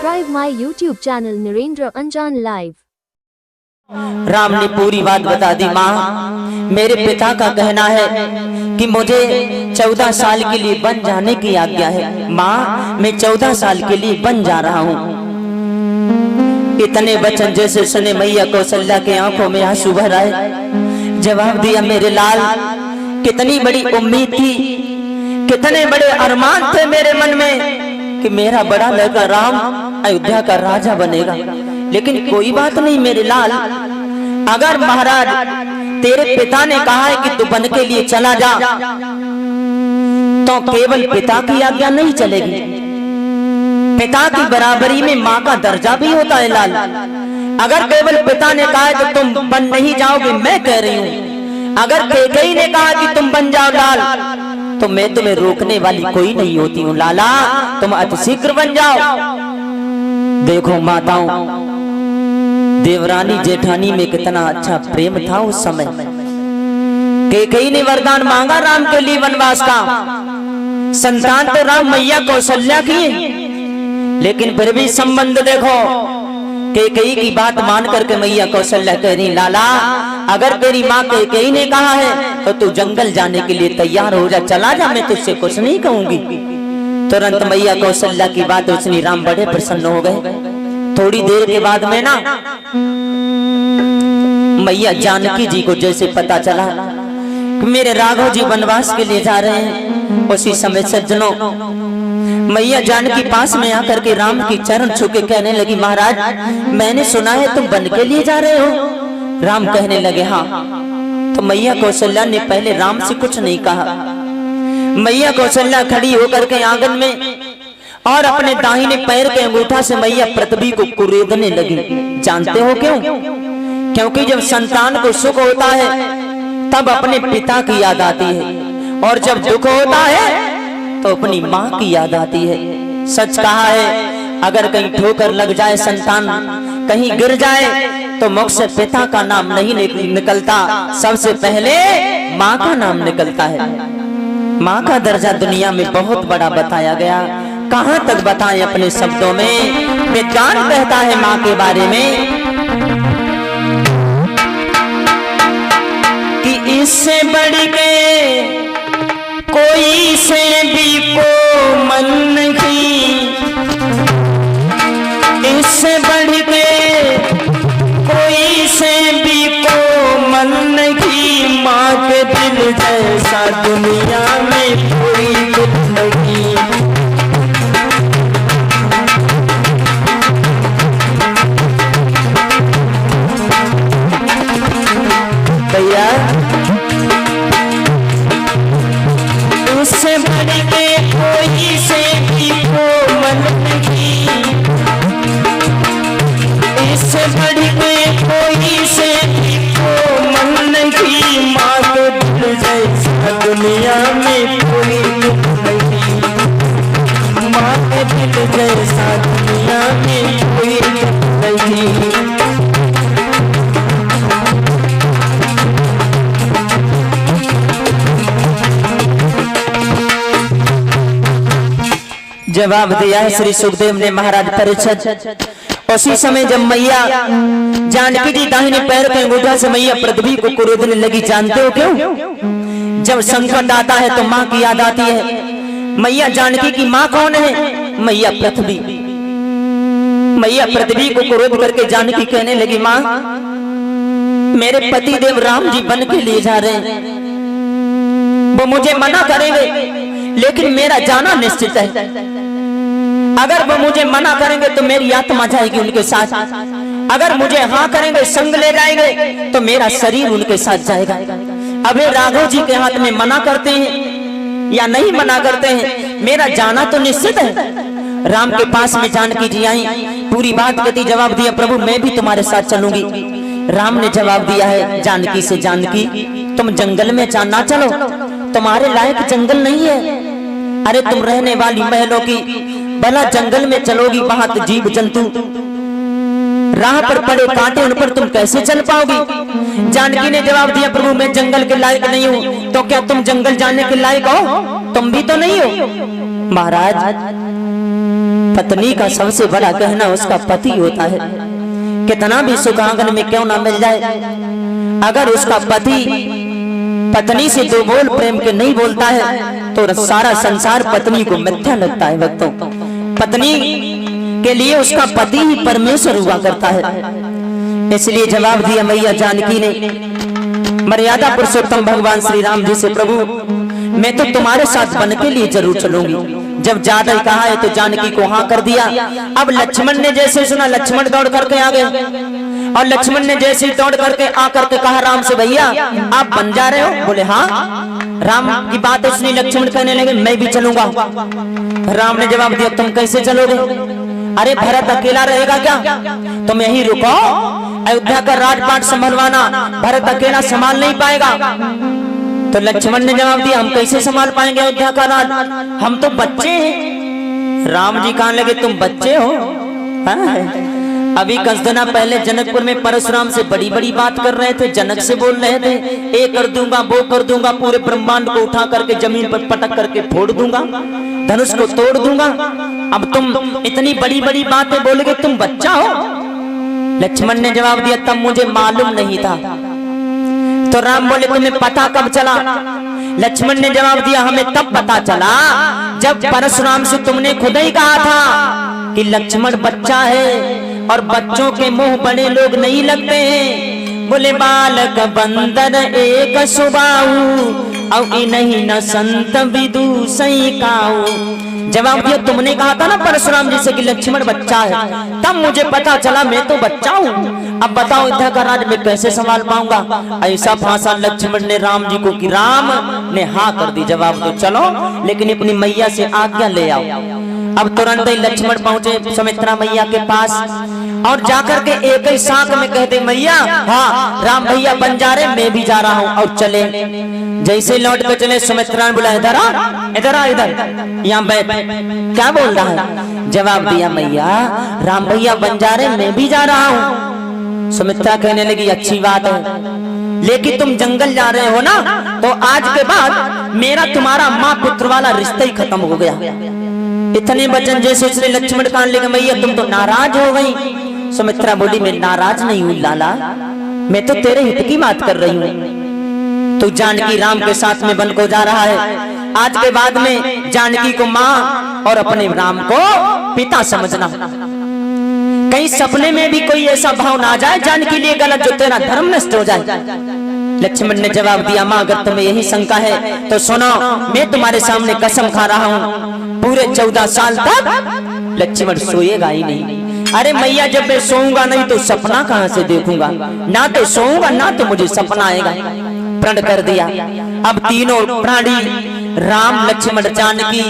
Subscribe my YouTube channel Narendra Anjan Live। Ram ने पूरी बात बता दी। माँ, मेरे पिता का कहना है कि मुझे 14 साल के लिए वन जाने की आज्ञा है। माँ, मैं 14 साल के लिए वन जा रहा हूँ। इतने वचन जैसे सुने मैया कौशल्या के आंखों में आंसू भर आए। जवाब दिया, मेरे लाल, कितनी बड़ी उम्मीद थी, कितने बड़े अरमान थे मेरे मन में कि मेरा बड़ा लड़का राम अयोध्या का राजा बनेगा। लेकिन कोई बात नहीं मेरे लाल, अगर महाराज तेरे पिता ने कहा है कि तू वन के लिए चला जा, तो केवल पिता की आज्ञा नहीं चलेगी। पिता की बराबरी में माँ का दर्जा भी होता है लाल। अगर केवल पिता ने कहा है कि तुम वन नहीं जाओगे, मैं कह रही हूँ, अगर कैकेयी ने कहा कि तुम बन जाओ लाल, तो मैं तुम्हें रोकने वाली कोई नहीं होती हूँ लाला, तुम अतिशीघ्र बन जाओ। देखो माताओं, देवरानी जेठानी में कितना अच्छा प्रेम था उस समय। कैकेयी ने वरदान मांगा राम के लिए वनवास का। संतान तो राम मैया कौशल्या की, लेकिन फिर भी संबंध देखो, कैकेयी की बात मान करके मैया कौशल्या कह रही, लाला अगर तेरी माँ कैकेयी ने कहा है तो तू जंगल जाने के लिए तैयार हो जा, चला जा, मैं तुझसे कुछ नहीं कहूंगी। तुरंत मैया कौशल्या की बात सुनी राम बड़े प्रसन्न हो गए। थोड़ी देर के बाद में ना मैया जानकी जी को जैसे पता चला कि मेरे राघव जी वनवास के लिए जा रहे हैं, उसी समय सज्जनों मैया जानकी पास में आकर के राम की चरण छू के कहने लगी, महाराज मैंने सुना है तुम वन के लिए जा रहे हो। राम कहने लगे, हाँ। तो मैया कौशल्या ने पहले राम से कुछ नहीं कहा। मैया कौशल्या खड़ी होकर के आंगन में और अपने दाहिने पैर के अंगूठा से मैया पृथ्वी को कुरेदने लगी। जानते हो क्यों? क्योंकि जब संतान को सुख होता है तब अपने पिता की याद आती है, और जब दुख होता है तो अपनी माँ की याद आती है। सच कहा है, अगर कहीं ठोकर लग जाए, संतान कहीं गिर जाए, तो मुख से पिता का नाम नहीं निकलता, सबसे पहले माँ का नाम निकलता है। माँ का दर्जा दुनिया में बहुत बड़ा बताया गया। कहाँ तक बताएं अपने शब्दों में? विज्ञान कहता है माँ के बारे में कि इससे बढ़ के कोई से भी को मन नहीं, इससे बढ़ के कोई से भी को मन नहीं, माँ के दिल जैसा दुनिया में कोई कुछ नहीं। भैया उससे बढ़ के कोई से भी को मन नहीं, इससे बढ़ के कोई से भी को मन नहीं, माँ के दिल जैसा दुनिया में कोई कुछ नहीं, माँ के दिल जैसा दुनिया में कोई कुछ नहीं। जवाब दिया है श्री सुखदेव ने महाराज परीक्षित। उसी समय जब मैया जानकी जी दाहिने पैर के अंगूठा से मैया पृथ्वी को कुरेदने लगी। जानते हो क्यों? जब संकट आता है तो माँ की याद आती है। मैया जानकी की माँ कौन है? मैया पृथ्वी। मैया पृथ्वी को कुरेद करके जानकी कहने लगी, माँ मेरे पति देव राम जी वन के लिए जा रहे हैं, वो मुझे मना करेंगे, लेकिन मेरा जाना निश्चित है। अगर वो मुझे मना करेंगे तो मेरी आत्मा जाएगी उनके साथ, अगर मुझे हाँ करेंगे, संग ले जाएंगे, तो मेरा शरीर उनके साथ जाएगा। अब राघव जी के हाथ में मना करते हैं या नहीं मना करते हैं, मेरा जाना तो निश्चित है। राम के पास में जानकी जी आई, पूरी बात कहती, जवाब दिया, प्रभु मैं भी तुम्हारे साथ चलूंगी। राम ने जवाब दिया है जानकी से, जानकी तुम जंगल में ना चलो, तुम्हारे लायक जंगल नहीं है। अरे तुम रहने वाली महलों की, भला जंगल में चलोगी, वहां तो जीव जंतु, राह पर पड़े कांटे, उन पर तुम कैसे चल पाओगी? जानकी ने जवाब दिया, प्रभु मैं जंगल के लायक नहीं हूँ, तो क्या तुम जंगल जाने के लायक हो? तुम भी तो नहीं हो। महाराज पत्नी का सबसे बड़ा गहना उसका पति होता है। कितना भी सुख आंगन में क्यों ना मिल जाए, अगर उसका पति पत्नी से दो बोल प्रेम के नहीं बोलता है तो सारा संसार पत्नी को मिथ्या लगता है। भक्तों, पत्नी के लिए उसका पति ही परमेश्वर हुआ करता है। इसलिए जवाब दिया मैया जानकी ने मर्यादा पुरुषोत्तम भगवान श्री राम जी से, प्रभु मैं तो तुम्हारे साथ बन के लिए जरूर चलूंगी। जब ज्यादा ही कहा है तो जानकी को हाँ कर दिया। अब लक्ष्मण ने जैसे सुना, लक्ष्मण दौड़ करके आ गए और लक्ष्मण ने जैसे ही दौड़ करके आकर के कहा राम से, भैया आप बन जा रहे हो? बोले हाँ। राम की बात सुनी, लक्ष्मण कहने लगे मैं भी चलूंगा। राम ने जवाब दिया तुम कैसे चलोगे? अरे भरत अकेला रहेगा क्या? तुम यही रुको, अयोध्या का राजपाट संभलवाना, भरत अकेला संभाल नहीं पाएगा। तो लक्ष्मण ने जवाब दिया हम कैसे संभाल पाएंगे अयोध्या का राज, हम तो बच्चे हैं। राम जी कहने लगे तुम बच्चे हो? अभी कुछ दिन पहले जनकपुर में परशुराम से बड़ी बड़ी बात कर रहे थे, जनक से बोल रहे थे ये कर दूंगा वो कर दूंगा, पूरे ब्रह्मांड को उठा करके जमीन पर पटक करके फोड़ दूंगा, धनुष को तोड़ दूंगा। अब तुम इतनी बड़ी बड़ी बातें बोलोगे, तुम बच्चा हो? लक्ष्मण ने जवाब दिया तब मुझे मालूम नहीं था। तो राम बोले तुम्हें पता कब चला? लक्ष्मण ने जवाब दिया हमें तब पता चला जब परशुराम से तुमने खुद ही कहा था कि लक्ष्मण बच्चा है और बच्चों के मुंह बड़े लोग नहीं लगते हैं। बोले बालक बंदर एक सुबाऊ और इन्हीं न संत विदु सही काऊ। जवाब दिया तुमने कहा था ना परशुराम जी से कि लक्ष्मण बच्चा है, तब मुझे पता चला मैं तो बच्चा हूँ। अब बताओ अयोध्या का राज में कैसे संभाल पाऊंगा? ऐसा फांसा लक्ष्मण ने राम जी को कि राम ने हाँ कर दी, जवाब दो चलो लेकिन अपनी मैया से आज्ञा ले आओ। अब तुरंत ही लक्ष्मण पहुंचे सुमित्रा मैया के पास और जाकर के एक ही साथ में कहते मैया हाँ राम भैया बन जा रहे, मैं भी जा रहा हूँ। और चले, जैसे लौट कर चले सुमित्रा ने बोला इधर आ इधर आ, इधर यहाँ बैठ। क्या बोल रहा है? जवाब दिया मैया राम भैया बन जा रहे, मैं भी जा रहा हूँ। सुमित्रा कहने लगी अच्छी बात है, लेकिन तुम जंगल जा रहे हो ना, तो आज के बाद मेरा तुम्हारा माँ पुत्र वाला रिश्ता ही खत्म हो गया। इतने वचन जैसे उसने लक्ष्मण कहने लगे मैया तुम तो नाराज हो गई। सुमित्रा बोली मैं नाराज नहीं हुई लाला, मैं तो तेरे हित की बात कर रही हूँ। तो जानकी राम के साथ में बन को जा रहा है। आज के बाद में जानकी को माँ और अपने राम को पिता समझना। कहीं सपने में भी कोई ऐसा भाव ना आ जाए जानकी लिए गलत जो तेरा धर्म नष्ट हो जाए। लक्ष्मण ने जवाब दिया माँ अगर तुम्हें यही शंका है तो सुनो, मैं तुम्हारे सामने कसम खा रहा हूँ पूरे 14 साल तक लक्ष्मण सोएगा ही नहीं। अरे मैया जब मैं सोऊंगा नहीं तो सपना कहाँ से देखूंगा? ना तो सोऊंगा ना तो मुझे सपना आएगा। प्रण कर दिया। अब तीनों प्राणी राम लक्ष्मण जानकी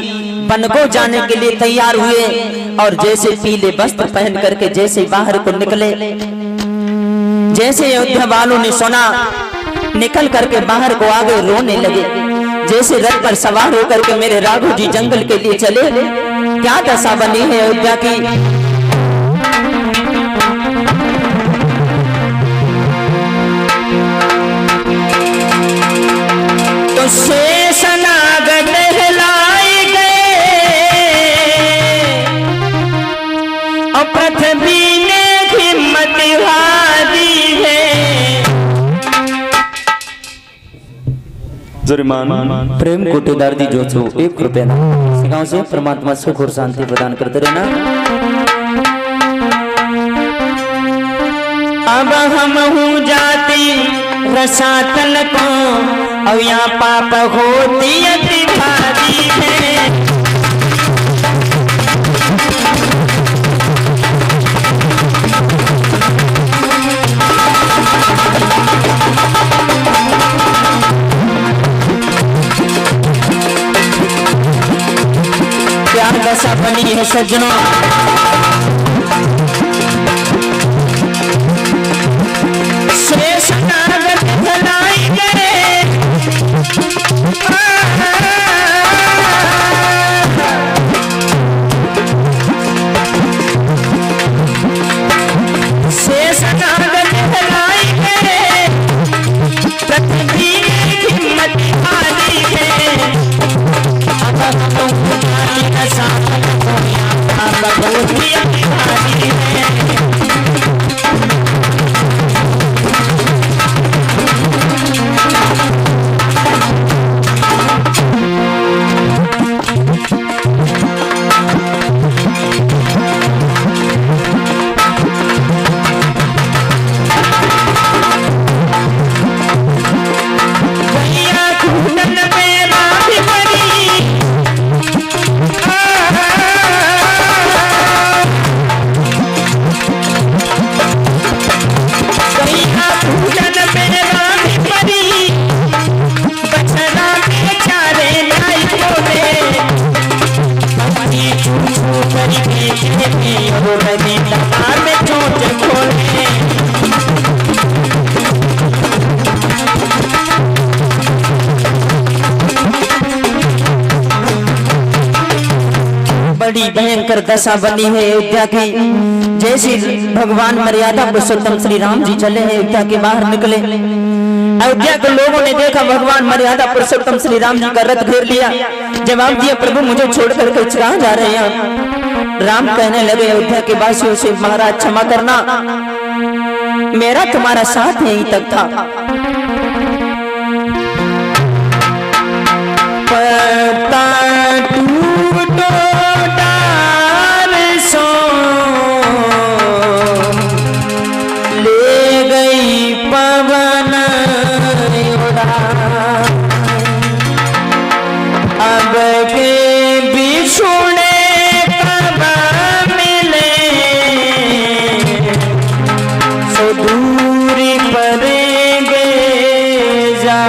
वन को जाने के लिए तैयार हुए और जैसे पीले वस्त्र पहन करके जैसे बाहर को निकले, जैसे अयोध्या वालों ने सुना निकल करके बाहर को आगे रोने लगे। जैसे रथ पर सवार होकर के मेरे राघव जी जंगल के लिए चले, क्या दशा बनी है अयोध्या की। तो शेषनाग टहलाए गए और पृथ्वी ने हिम्मत हारी है। प्रेम कोटि दर्दी जो छो 1 रुपया गाँव से परमात्मा सुख और शांति प्रदान करते रहना। अब हम हूँ जाति रसातल को और यहाँ पाप होती अति भारी है। क्या दशा बनी है सज्जनों। शेषनाग टहलाए गए शेषनाग टहलाए गए पृथ्वी हिम्मत हारी है। अब बड़ी भयंकर दशा बनी है अयोध्या की। जैसे भगवान मर्यादा पुरुषोत्तम श्री राम जी चले हैं अयोध्या के बाहर निकले, अयोध्या के लोगों ने देखा भगवान मर्यादा पुरुषोत्तम श्री राम जी का रथ घेर लिया। जवाब दिया, प्रभु मुझे छोड़कर के कहाँ जा रहे हैं? राम कहने लगे अयोध्या के वासियों से, महाराज क्षमा करना, मेरा तुम्हारा साथ यहीं तक था। पता टूटो डाल सो ले गई पवन उड़ा, अब के बिछुड़े कब मिले सो दूरी परेंगे जा।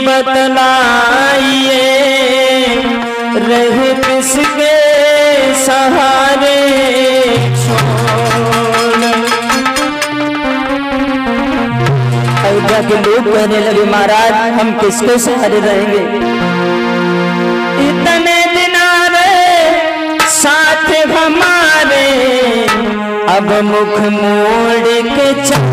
बतलाइए रह किसके सहारे छोड़। अयोध्या के लोग कहने लगे, महाराज हम किसके सहारे रहेंगे? इतने दिन रहे साथ हमारे, अब मुख मोड़ के चले।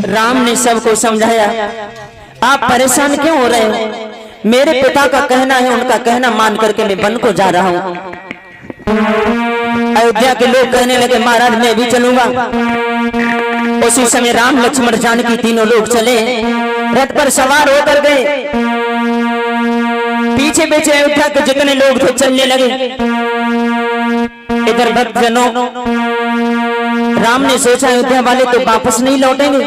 राम ने सबको समझाया, आप परेशान क्यों हो रहे हो? मेरे पिता का कहना है, उनका कहना मान करके मैं वन को जा रहा हूं। अयोध्या के लोग कहने लगे, महाराज मैं भी चलूंगा। उसी समय राम लक्ष्मण जानकी तीनों लोग चले, रथ पर सवार होकर गए। पीछे पीछे अयोध्या के जितने लोग थे चलने लगे। इधर भक्तजनों, राम ने सोचा अयोध्या वाले तो वापस नहीं लौटेंगे।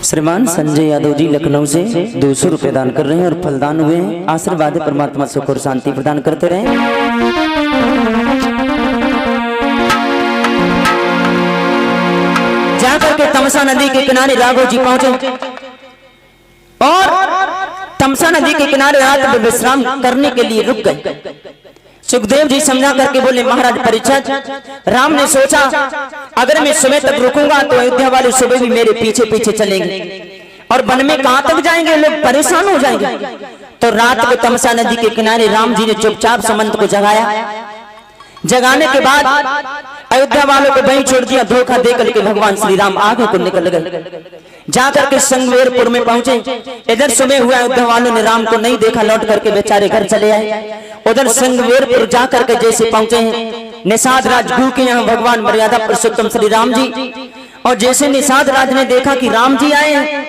श्रीमान संजय यादव जी लखनऊ से 200 रुपए दान कर रहे हैं और फलदान हुए हैं। आशीर्वाद परमात्मा सुख और शांति प्रदान करते रहे। जाकर के तमसा नदी के किनारे राघव जी पहुंचे और तमसा नदी के किनारे रात में विश्राम करने के लिए रुक गए। सुखदेव जी समझा करके बोले, महाराज परीक्षित, राम ने सोचा अगर मैं सुबह तक रुकूंगा तो अयोध्या वाले सुबह भी मेरे पीछे पीछे चलेंगे और वन में कहां तक जाएंगे, लोग परेशान हो जाएंगे। तो रात को तमसा नदी के किनारे राम जी ने चुपचाप समंत को जगाया। जगाने के बाद अयोध्या वालों को वहीं छोड़ दिया। धोखा देकर के भगवान श्री राम आगे को निकल गए। जाकर के संगमेरपुर में पहुंचे। इधर सुबह हुआ, अयोध्या वालों ने राम को नहीं देखा, लौट करके बेचारे घर चले आए। उधर संगमेरपुर जाकर के जैसे पहुंचे हैं निषाद राजगुरु के यहाँ भगवान मर्यादा पुरुषोत्तम श्री राम जी, और जैसे निषाद राज ने देखा कि राम जी आए हैं,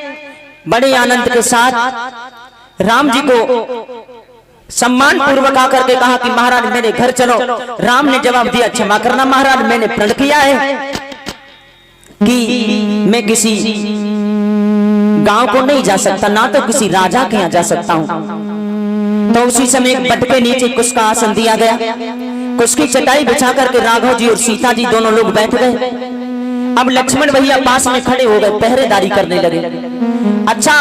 बड़े आनंद के साथ राम जी को सम्मान पूर्वक आकर के कहा कि महाराज मेरे घर चलो। राम ने जवाब दिया, क्षमा करना महाराज, मैंने प्रण किया है कि मैं किसी गांव को नहीं जा सकता, ना तो किसी राजा के यहाँ जा सकता हूं। तो उसी समय एक बट के नीचे कुश का आसन दिया गया। कुश की चटाई बिछा करके राघव जी और सीता जी दोनों लोग बैठ गए। अब लक्ष्मण भैया पास में खड़े हो गए, पहरेदारी करने लगे। अच्छा,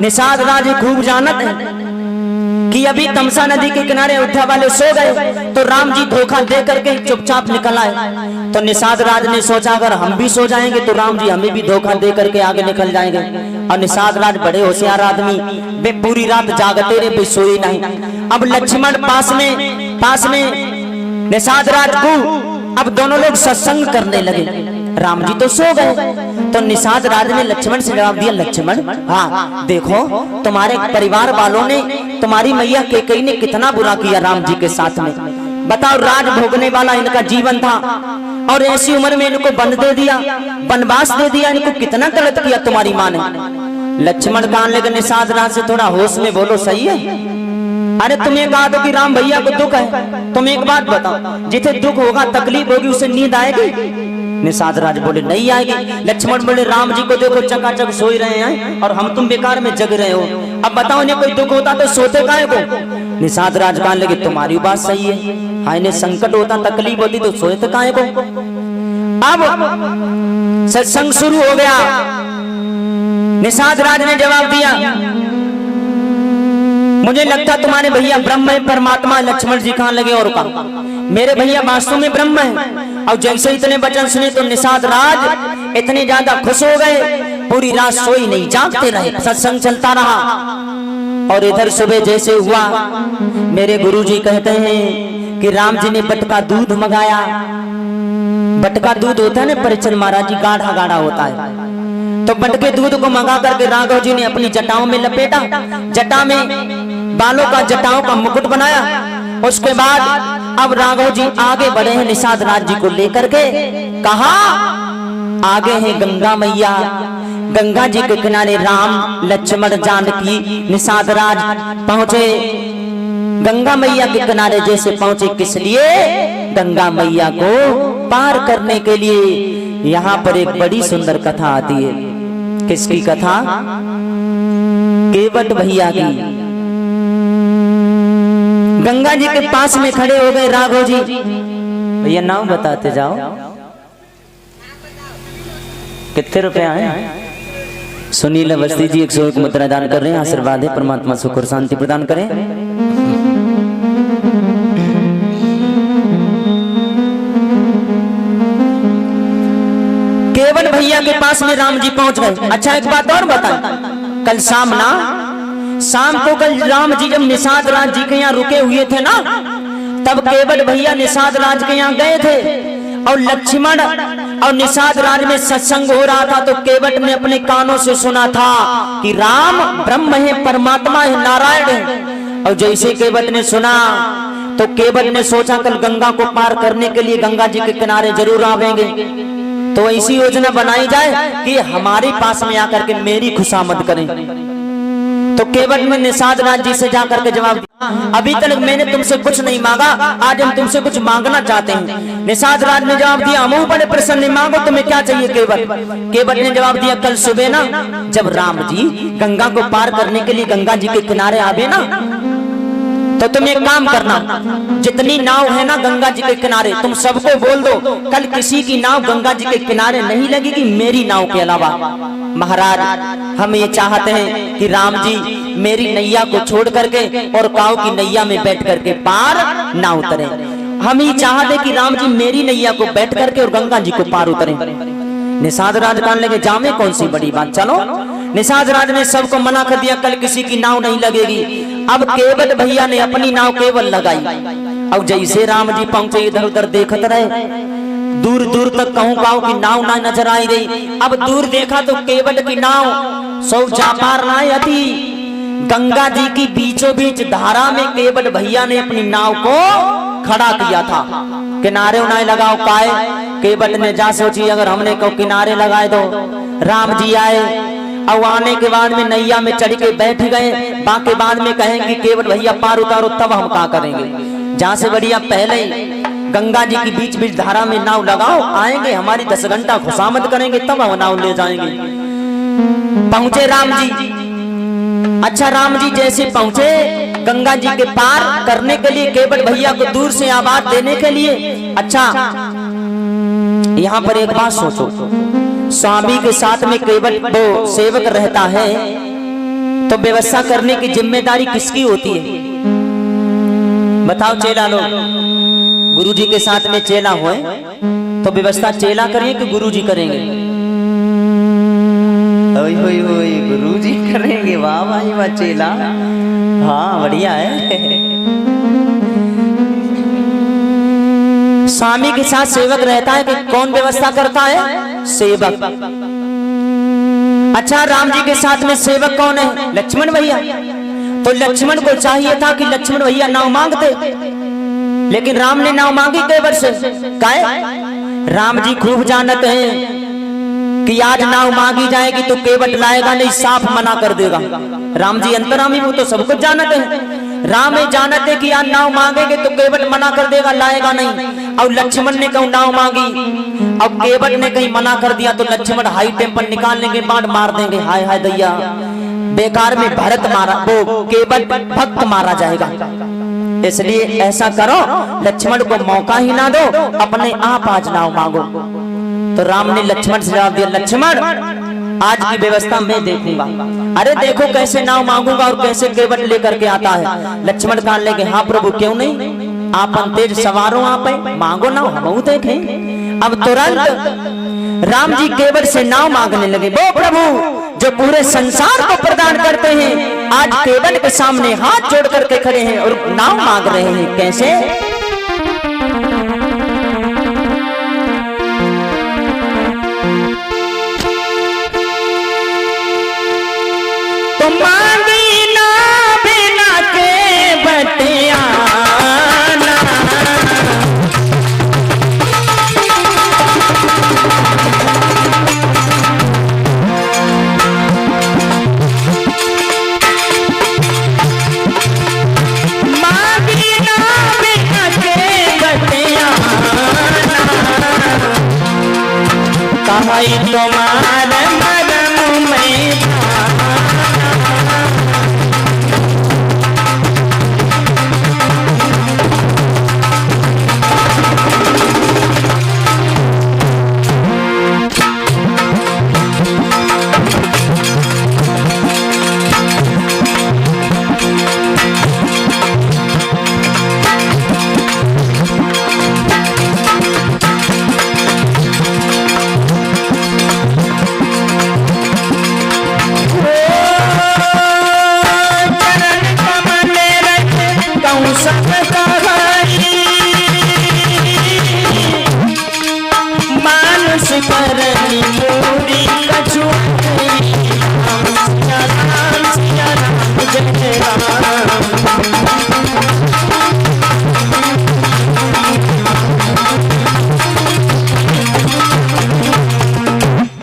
निषाद राज खूब जानत है कि अभी तमसा नदी के किनारे अयोध्या वाले सो गए, तो राम जी धोखा दे करके चुपचाप निकल आए। तो निषाद राज ने सोचा अगर हम भी सो जाएंगे तो राम जी हमें भी धोखा दे करके आगे निकल जाएंगे। और निषाद राज बड़े होशियार आदमी, वे पूरी रात जागते रहे, वे सोए नहीं। अब लक्ष्मण पास में निषाद राज को अब दोनों लोग सत्संग करने लगे। राम जी तो सो गए। तो निषाद राज ने लक्ष्मण से जवाब दिया, लक्ष्मण हाँ देखो, तुम्हारे परिवार वालों ने, तुम्हारी मैया कैकेयी ने कितना बुरा किया राम जी के साथ में। बताओ, राज भोगने वाला इनका जीवन था और ऐसी उम्र में इनको बंद दे दिया, वनवास दे दिया, इनको कितना गलत किया तुम्हारी माँ ने। लक्ष्मण कहने लगे, निषाद राज से थोड़ा होश में बोलो, सही है? अरे तुम्हें कहा तो कि राम भैया को दुख है, तुम एक बात बताओ, जिसे दुख होगा तकलीफ होगी उसे नींद आएगी? निषाद राज बोले नहीं आएगी। लक्ष्मण बोले, राम जी को देखो चकाचक सो ही रहे हैं और हम तुम बेकार में जग रहे हो। अब बताओ, इन्हें कोई दुख होता तो सोते काहे को? निषाद राज कहने लगे, तुम्हारी बात सही है, हाँ इन्हें संकट होता, तकलीफ होती तो सोते काहे को? अब सत्संग शुरू हो गया। निषाद राज ने जवाब दिया, मुझे लगता तुम्हारे भैया ब्रह्म है, परमात्मा। लक्ष्मण जी कहने लगे, और कहा मेरे भैया वास्तव में ब्रह्म है। और जैसे इतने वचन सुने तो निषाद राज इतने ज्यादा खुश हो गए, पूरी रात सोई नहीं, जागते रहे, सत्संग चलता रहा। और इधर सुबह जैसे हुआ, मेरे गुरुजी कहते हैं कि राम जी ने बट का दूध मंगाया। बट का दूध होता है ना परिचन महाराज जी, गाढ़ा गाढ़ा होता है। तो बट के दूध को मंगा करके राघव जी ने अपनी जटाओं में लपेटा, जटा में बालों का, जटाओं का मुकुट बनाया। उसके बाद अब राघव जी आगे बढ़े हैं निषाद राज जी को लेकर के। कहा आगे है गंगा मैया, गंगा जी के किनारे राम लक्ष्मण जानकी निषाद राज पहुंचे। गंगा मैया के किनारे जैसे पहुंचे, किस लिए? गंगा मैया को पार करने के लिए। यहाँ पर एक बड़ी सुंदर कथा आती है। किसकी कथा? केवट भैया की। गंगा जी के पास में खड़े हो गए राघव जी। भैया नाम बताते जाओ, कितने रुपए आए? सुनील अवस्थी जी 101 मुद्रा दान कर रहे हैं। आशीर्वाद है, परमात्मा सुख और शांति प्रदान करें। केवट भैया के पास में राम जी पहुंच गए। अच्छा एक बात और बता, कल शाम को कल राम जी जब निषाद राज जी के यहाँ रुके हुए थे ना, तब केवट भैया निषाद राज के यहाँ गए थे और लक्ष्मण और निषाद राज में सत्संग हो रहा था। तो केवट ने अपने कानों से सुना था कि राम ब्रह्म है, परमात्मा है, नारायण है। और जैसे केवट ने सुना तो केवट ने सोचा कल गंगा को पार करने के लिए गंगा जी के किनारे जरूर आवेंगे, तो ऐसी योजना बनाई जाए कि हमारे पास में आकर के मेरी खुशामद करें। तो केवट ने निषाद राज जी से जाकर के जवाब दिया, अभी तक मैंने तुमसे कुछ नहीं मांगा, आज हम तुमसे कुछ मांगना चाहते हैं। निषाद राज ने जवाब दिया, हम बड़े प्रसन्न, मांगो तुम्हें क्या चाहिए केवट? केवट ने जवाब दिया, कल सुबह ना जब राम जी गंगा को पार करने के लिए गंगा जी के किनारे आवे ना, तो तुम एक काम करना, जितनी नाव है ना गंगा जी के किनारे, तुम सबको बोल दो कल किसी की नाव गंगा जी के किनारे नहीं लगेगी मेरी नाव के अलावा। महाराज हम ये चाहते हैं कि राम जी मेरी नैया को छोड़ करके और काऊ की नैया में बैठ करके पार ना उतरे। हम ये चाहते कि राम जी मेरी नैया को बैठ करके और गंगा जी को पार उतरे। निषाद राज कहने लगे, जामे कौन सी बड़ी बात, चलो। निषाद राज ने सबको मना कर दिया, कल किसी की नाव नहीं लगेगी। अब केवट भैया ने अपनी नाव केवल लगाई। अब जैसे राम जी पहुंचे इधर उधर देखत रहे, दूर दूर तक कहूं की नाव ना नजर आई रही। अब दूर देखा तो केवट की नाव सौ जापार ना आती, गंगा जी की बीचों बीच धारा में केवट भैया ने अपनी नाव को खड़ा किया था। किनारे उनारे लगाओ काए, केवट ने जा सोची अगर हमने को किनारे लगाए तो राम जी आए, अब आने के बाद में नैया में चढ़ के बैठ गए, बाकी बाद में कहेंगे केवट भैया पार उतारो तब हम क्या करेंगे। जहां से बढ़िया पहले गंगा जी की बीच बीच धारा में नाव लगाओ, आएंगे हमारी 10 घंटा खुशामद करेंगे तब हम नाव ले जाएंगे। पहुंचे राम जी। अच्छा राम जी जैसे पहुंचे गंगा जी के पार करने के लिए केवट भैया को दूर से आवाज देने के लिए। अच्छा यहाँ पर एक बात सोचो, स्वामी के साथ में केवट वो सेवक रहता है तो व्यवस्था करने की जिम्मेदारी किसकी होती है बताओ। चेला लोग, गुरुजी के साथ में चेला हुए तो व्यवस्था चेला करेंगे कि गुरुजी करेंगे? गुरुजी करेंगे। वाह भाई वाह चेला, हाँ बढ़िया है। स्वामी के साथ सेवक रहता है कि कौन व्यवस्था करता है? सेवक। अच्छा राम जी के साथ में सेवक कौन है? लक्ष्मण भैया। तो लक्ष्मण को चाहिए था कि लक्ष्मण भैया नाव मांगते, लेकिन राम ने नाव मांगी केवट से। काहे? राम जी खूब जानते हैं कि आज नाव मांगी जाएगी तो केवट लाएगा नहीं, साफ मना कर देगा। राम जी अंतर्यामी, वो तो सब कुछ जानते हैं। राम ये जानते कि आज नाव मांगेंगे तो केवट मना कर देगा, लाएगा नहीं। और लक्ष्मण ने कहूं नाव मांगी, अब केवट ने कहीं मना कर दिया तो लक्ष्मण हाई टेम्पर निकाल लेंगे, बाण मार देंगे। हाय हाय दैया, बेकार में भरत मारा, वो केवट भक्त मारा जाएगा। इसलिए ऐसा करो, लक्ष्मण को मौका ही ना दो, अपने आप आज नाव मांगो। तो राम ने लक्ष्मण से जवाब दिया, लक्ष्मण आज की व्यवस्था मैं देखूंगा। अरे देखो कैसे नाव मांगूंगा और कैसे केवट लेकर के आता है। लक्ष्मण कहा लेंगे, हाँ प्रभु क्यों नहीं, आप तेज सवारों आप मांगो नाव, हम देखें। अब तुरंत राम जी केवट से नाव मांगने लगे। वो प्रभु जो पूरे संसार को प्रदान करते हैं, आज केवट के सामने हाथ जोड़ करके खड़े हैं और नाव मांग रहे हैं। कैसे? तो मांगी ना बिना केवट आना, तुम्हार मरम में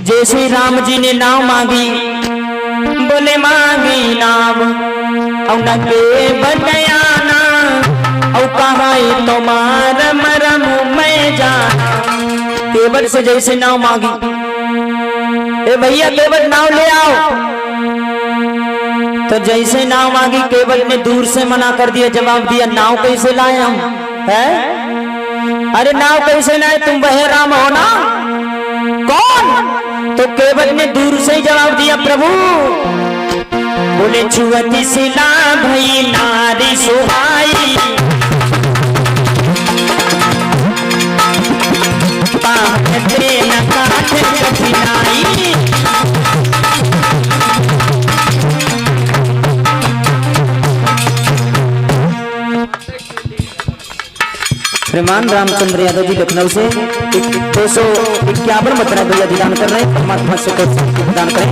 जैसे राम जी ने नाव मांगी, बोले मांगी नाव और न के बटयाना और कहा तुम्हार मरम मैं जाना। केवट से जैसे नाव मांगी, ए भैया केवट नाव ले आओ, तो जैसे नाव मांगी केवट ने दूर से मना कर दिया, जवाब दिया नाव कैसे लाए हम है? अरे नाव कैसे लाए, तुम वह राम हो ना? कौन? तो केवट ने दूर से ही जवाब दिया, प्रभु बोले छुअती सिला भई नारी सुहाई, पाखते न काट कठिनाई। श्रीमान रामचंद्र यादव जी लखनऊ से 251 मतरा भैया दान कर रहे हैं। परमात्मा से दान करें।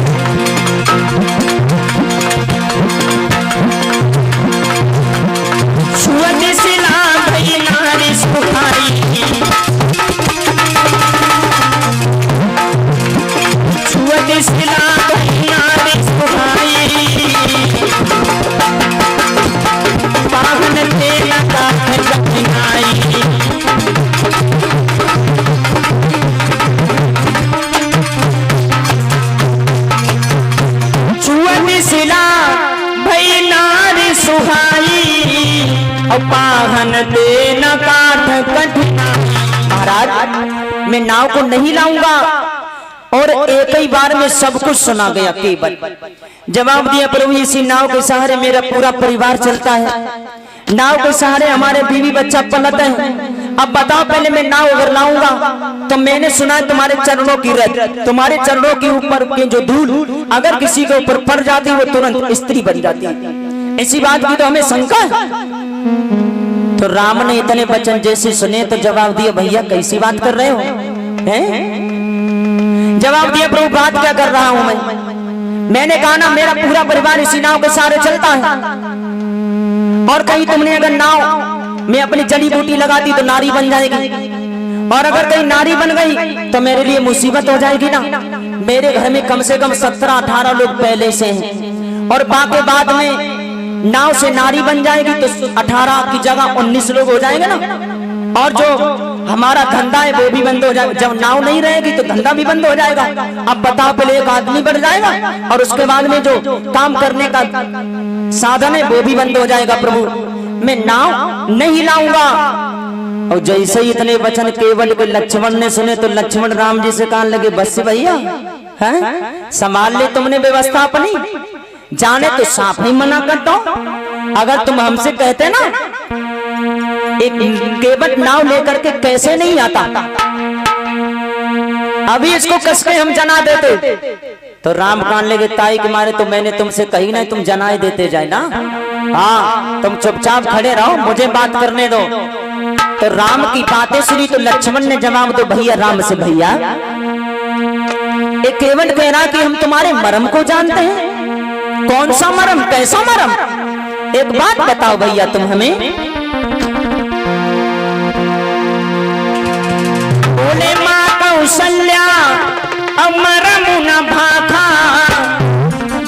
पाहन दे न काठ कठिना। महाराज मैं नाव को नहीं लाऊंगा और एक ही बार में सब कुछ सुना गया केवल। जवाब दिया प्रभु इसी नाव के सहारे मेरा पूरा परिवार चलता है, नाव के सहारे हमारे बीवी बच्चा पलते हैं। अब बताओ पहले मैं नाव अगर लाऊंगा तो मैंने सुना है तुम्हारे चरणों की रत, तुम्हारे चरणों के ऊपर की जो धूल अगर किसी के ऊपर पड़ जाती है वो तुरंत स्त्री बन जाती है। ऐसी बात की तो हमें शंका है। तो राम ने इतने वचन जैसे सुने तो जवाब दिया भैया कैसी बात कर रहे हो हैं? जवाब दिया प्रभु बात क्या कर रहा हूं मैंने कहा ना मेरा पूरा परिवार इसी नाव के सहारे चलता है। और कहीं तुमने अगर नाव में अपनी जड़ी बूटी लगाती तो नारी बन जाएगी, और अगर कहीं नारी बन गई तो मेरे लिए मुसीबत हो जाएगी ना। मेरे घर में कम से कम 17-18 लोग पहले से हैं, और बाकी बाद में नाव से नारी बन जाएगी तो 18 की जगह 19 लोग हो जाएंगे ना। और जो हमारा धंधा है वो भी बंद हो जाएगा। जब नाव नहीं रहेगी तो धंधा भी बंद हो जाएगा। अब बताओ पहले एक आदमी बढ़ जाएगा और उसके बाद में जो काम करने का साधन है वो भी बंद हो जाएगा। प्रभु मैं नाव नहीं लाऊंगा। और जैसे ही इतने वचन केवल को लक्ष्मण ने सुने तो लक्ष्मण राम जी से कहने लगे बस भैया है संभाल ले तुमने व्यवस्था अपनी, जाने तो साफ नहीं मना करता। अगर तुम हमसे कहते ना एक केवट नाव लेकर के कैसे नहीं आता, अभी इसको कसके हम जना देते। तो राम कान लगे ताई के मारे तो मैंने तुमसे कही नहीं तुम जनाए देते जाए ना। हाँ तुम चुपचाप खड़े रहो, मुझे बात करने दो। तो राम की बातें सुनी तो लक्ष्मण ने जवाब दो भैया राम से भैया एक केवट कह रहा कि हम तुम्हारे मर्म को जानते हैं। कौन सा मरम, कैसा मरम, एक बात बताओ भैया तुम हमें। बोले माँ कौशल्या अमरम न भाखा,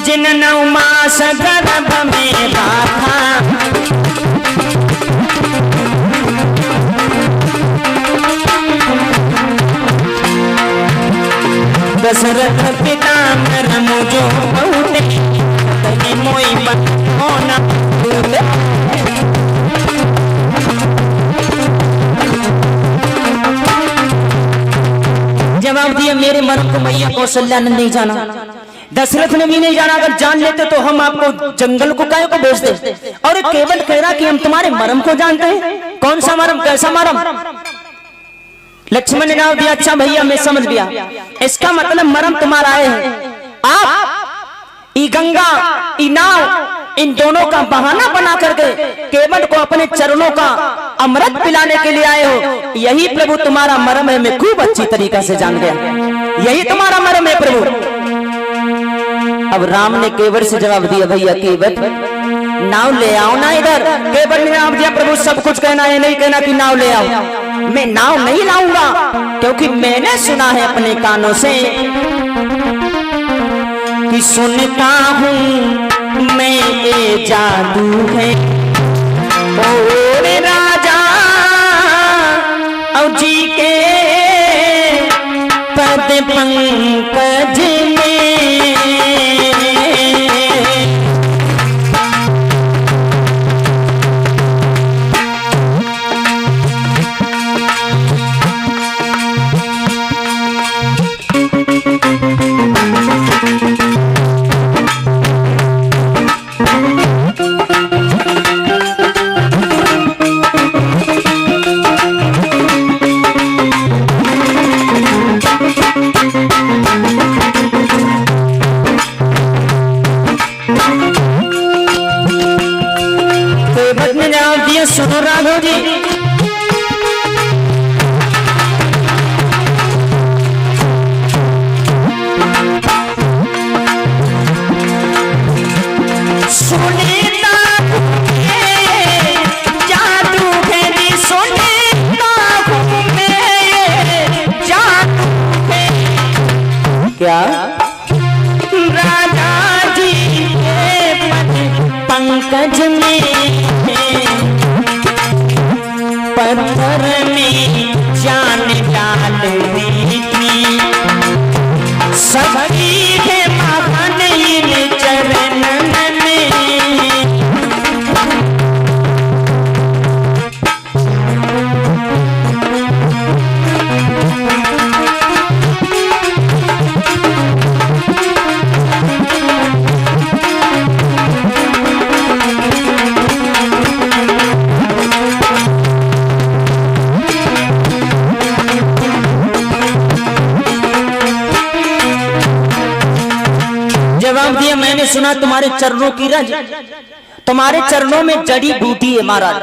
जिन 9 मास गर्भ में राखा। दशरथ पिता मरम जो बहुते मोई होना। जवाब दिया मेरे मर्म को मैया कौशल्या ने नहीं जाना, दशरथ ने भी नहीं जाना। अगर जान लेते तो हम आपको जंगल को काहे को भेज दे। और एक केवट कह रहा कि हम तुम्हारे मर्म को जानते हैं। कौन सा मर्म, कैसा मर्म? लक्ष्मण ने जवाब दिया अच्छा भैया मैं समझ गया, इसका मतलब मर्म तुम्हारा है आप ई गंगा ई नाव इन दोनों का बहाना बना करके केवट को अपने चरणों का अमृत पिलाने के लिए आए हो। यही प्रभु तुम्हारा मर्म है, मैं खूब अच्छी तरीका से जान गया, यही तुम्हारा मर्म है प्रभु। अब राम ने केवट से जवाब दिया भैया केवट नाव ले आओ ना इधर। केवट ने जवाब दिया प्रभु सब कुछ कहना है, नहीं कहना कि नाव ले आओ। मैं नाव नहीं लाऊंगा क्योंकि मैंने सुना है अपने कानों से कि सुनता हूँ मैं ये जादू है और राजा और जी के पद पंकज में। सुनो राघव जी सुना तुम्हारे चरणों की रज, तुम्हारे चरणों में जड़ी बूटी है महाराज,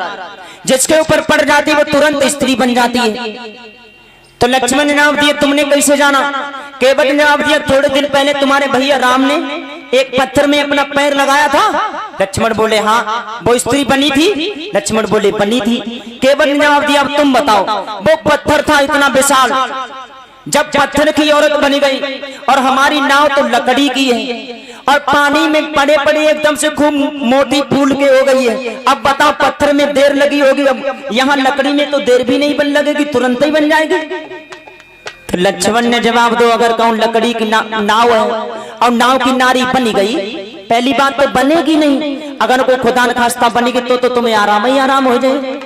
जिसके ऊपर पड़ जाती वो तुरंत स्त्री बन जाती है। तो लक्ष्मण ने जवाब दिया तुमने कैसे जाना? केवट ने जवाब दिया थोड़े दिन पहले तुम्हारे भैया राम ने एक पत्थर में अपना पैर लगाया था। लक्ष्मण बोले हाँ। वो स्त्री बनी थी? लक्ष्मण बोले बनी थी। केवट ने जवाब दिया अब तुम बताओ। वो पत्थर था इतना विशाल, जब पत्थर की औरत बनी गई और हमारी नाव तो लकड़ी की है और पानी में पड़े पड़े एकदम से खूब मोटी फूल के हो गई है। अब बताओ पत्थर में देर लगी होगी, अब यहाँ लकड़ी में तो देर भी नहीं बन लगेगी, तुरंत ही बन जाएगी। तो लक्ष्मण ने जवाब दो अगर कहूं लकड़ी की नाव है और नाव की नारी बनी गई, पहली बात तो बनेगी नहीं, अगर कोई खुदा न खास्ता बनेगी तो तुम्हें आराम ही आराम हो जाए।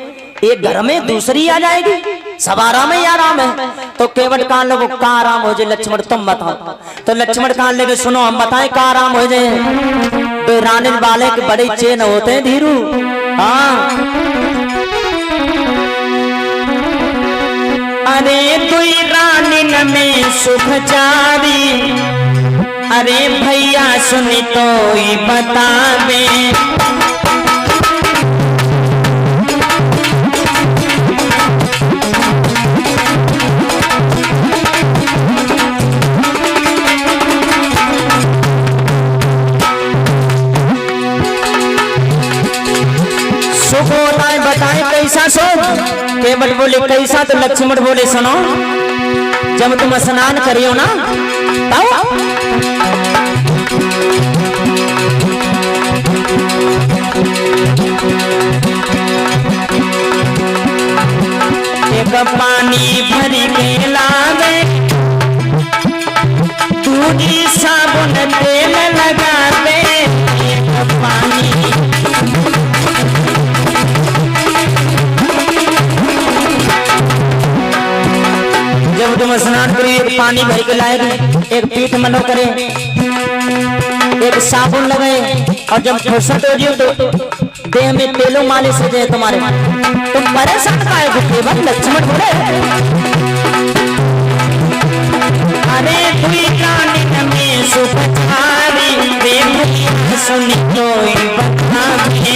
एक घर में दूसरी आ जाएगी, सब आराम ही आराम है। तो केवट कान लोगों का आराम हो जाए लक्ष्मण तुम बताओ। तो लक्ष्मण कान लेके सुनो हम बताएं का आराम हो जाए। तो रानी वाले के बड़े चेन होते हैं धीरू। हाँ अरे तुई रानी में सुख चारी, अरे भैया सुनी तो ही बतावे। सुख होता है बताए कैसा सुख? केवट बोले कैसा? तो लक्ष्मण बोले सुनो जब तुम स्नान करियो ना एक पानी भरी के लावे, दूधी साबुन तेल लगावे। एक पानी जब तुम स्नान करिए एक पानी भर के लाएगी, एक पीठ मनो करे, एक साबुन लगाए और जब फुर्सत हो जियो तो देह में तेलो मालिश हो जाए तुम्हारे। तुम परेशान काहे हो केवट? लक्ष्मण बोले अरे तुई रानी में सुख चारी, देख सुनी तो ही बतावे।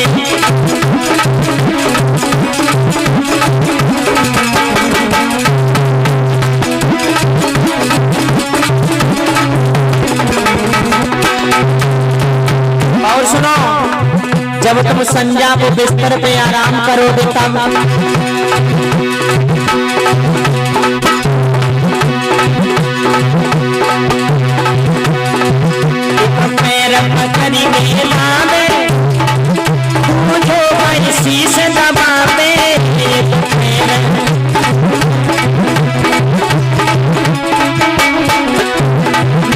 और सुनो जब तुम संजा को बिस्तर पे आराम करोगे तब पैर पकड़ी के लावे, मुझे भाई शीश दबावे।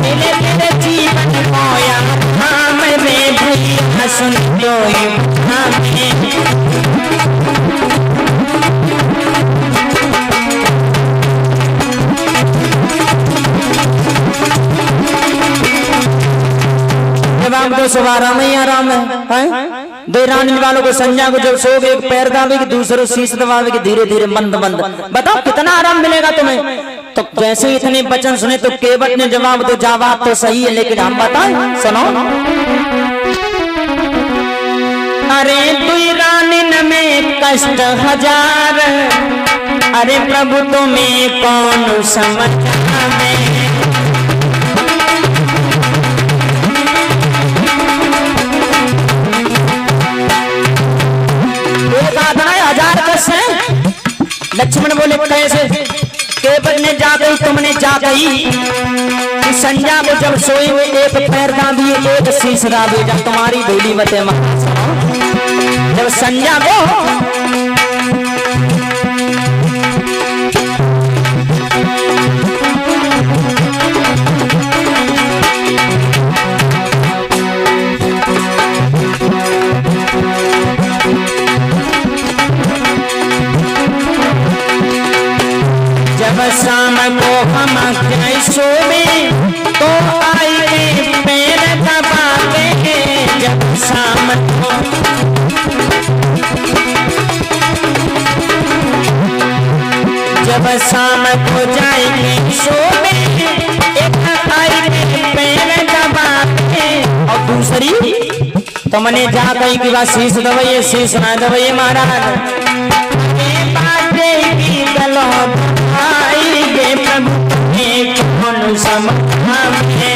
मिले तेरे जीवन मोया धाम में भैया सुन लो सब आराम ही आराम है। दो रानी वालों को संजा को जब सोगे एक पैर दाबेगी दूसरों शीश दबावेगी, धीरे धीरे मंद मंद। बताओ कितना आराम मिलेगा तुम्हें? तो जैसे ही इतने वचन सुने तो केवट ने जवाब दो जवाब तो सही है लेकिन हम बताएं सुनो। अरे तुई रानी में कष्ट हजार, अरे प्रभु तुम्हें कौन समझावे। हजार कष्ट है। लक्ष्मण बोले कैसे? केवट ने जा गई तुमने जा गई। संजा को जब सोए हुए एक पैर दाबिए एक शीश दाबिए, जब तुम्हारी धूली मते जब संजा को शाम को हम कैसो में तो आए पैर दबा के। जब शाम को जब शाम को जाएंगे सो में एक आई पैर दबा के और दूसरे दूसरी तो मने जा कहीं की बात शीश दवाइए शीश ना दवाइए महाराज बाटे की गलो आई गे प्रभु एक कौन समाए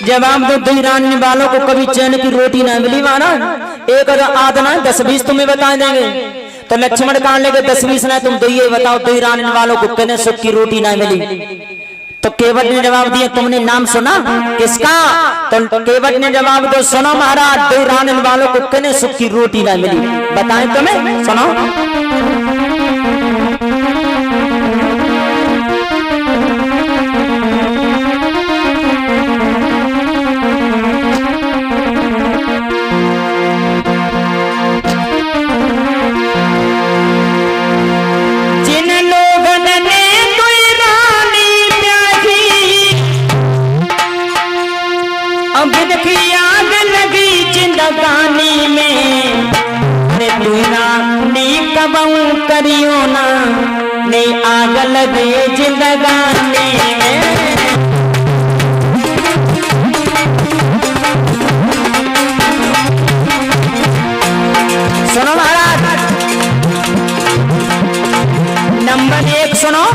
जवाब दो दुरानी वालों को कभी चैन की रोटी ना मिली महाराज एक आधना 10-20 तुम्हें बता देंगे तो लक्ष्मण कहां लेके 10-20 ना तुम दो ये बताओ दुरानी वालों को कहने सुख की रोटी ना मिली तो केवट ने जवाब दिया तुमने नाम सुना किसका तो केवट ने जवाब दो सुनो महाराज दुरानी वालों को कहने सुख की रोटी ना मिली बताएं तुम्हें सुनो करियो ना ने आग लगे जिंदगानी में सुनो महाराज नंबर 1 सुनो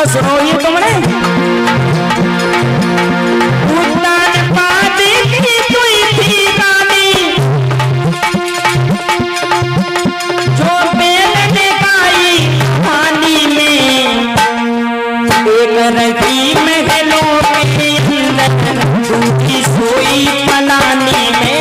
सुनो ये तुमने उत्तान पाती की तुई थी रानी जो बेलने गाई पानी में एक रही महलों के अंदर दूसरी सोई पलानी में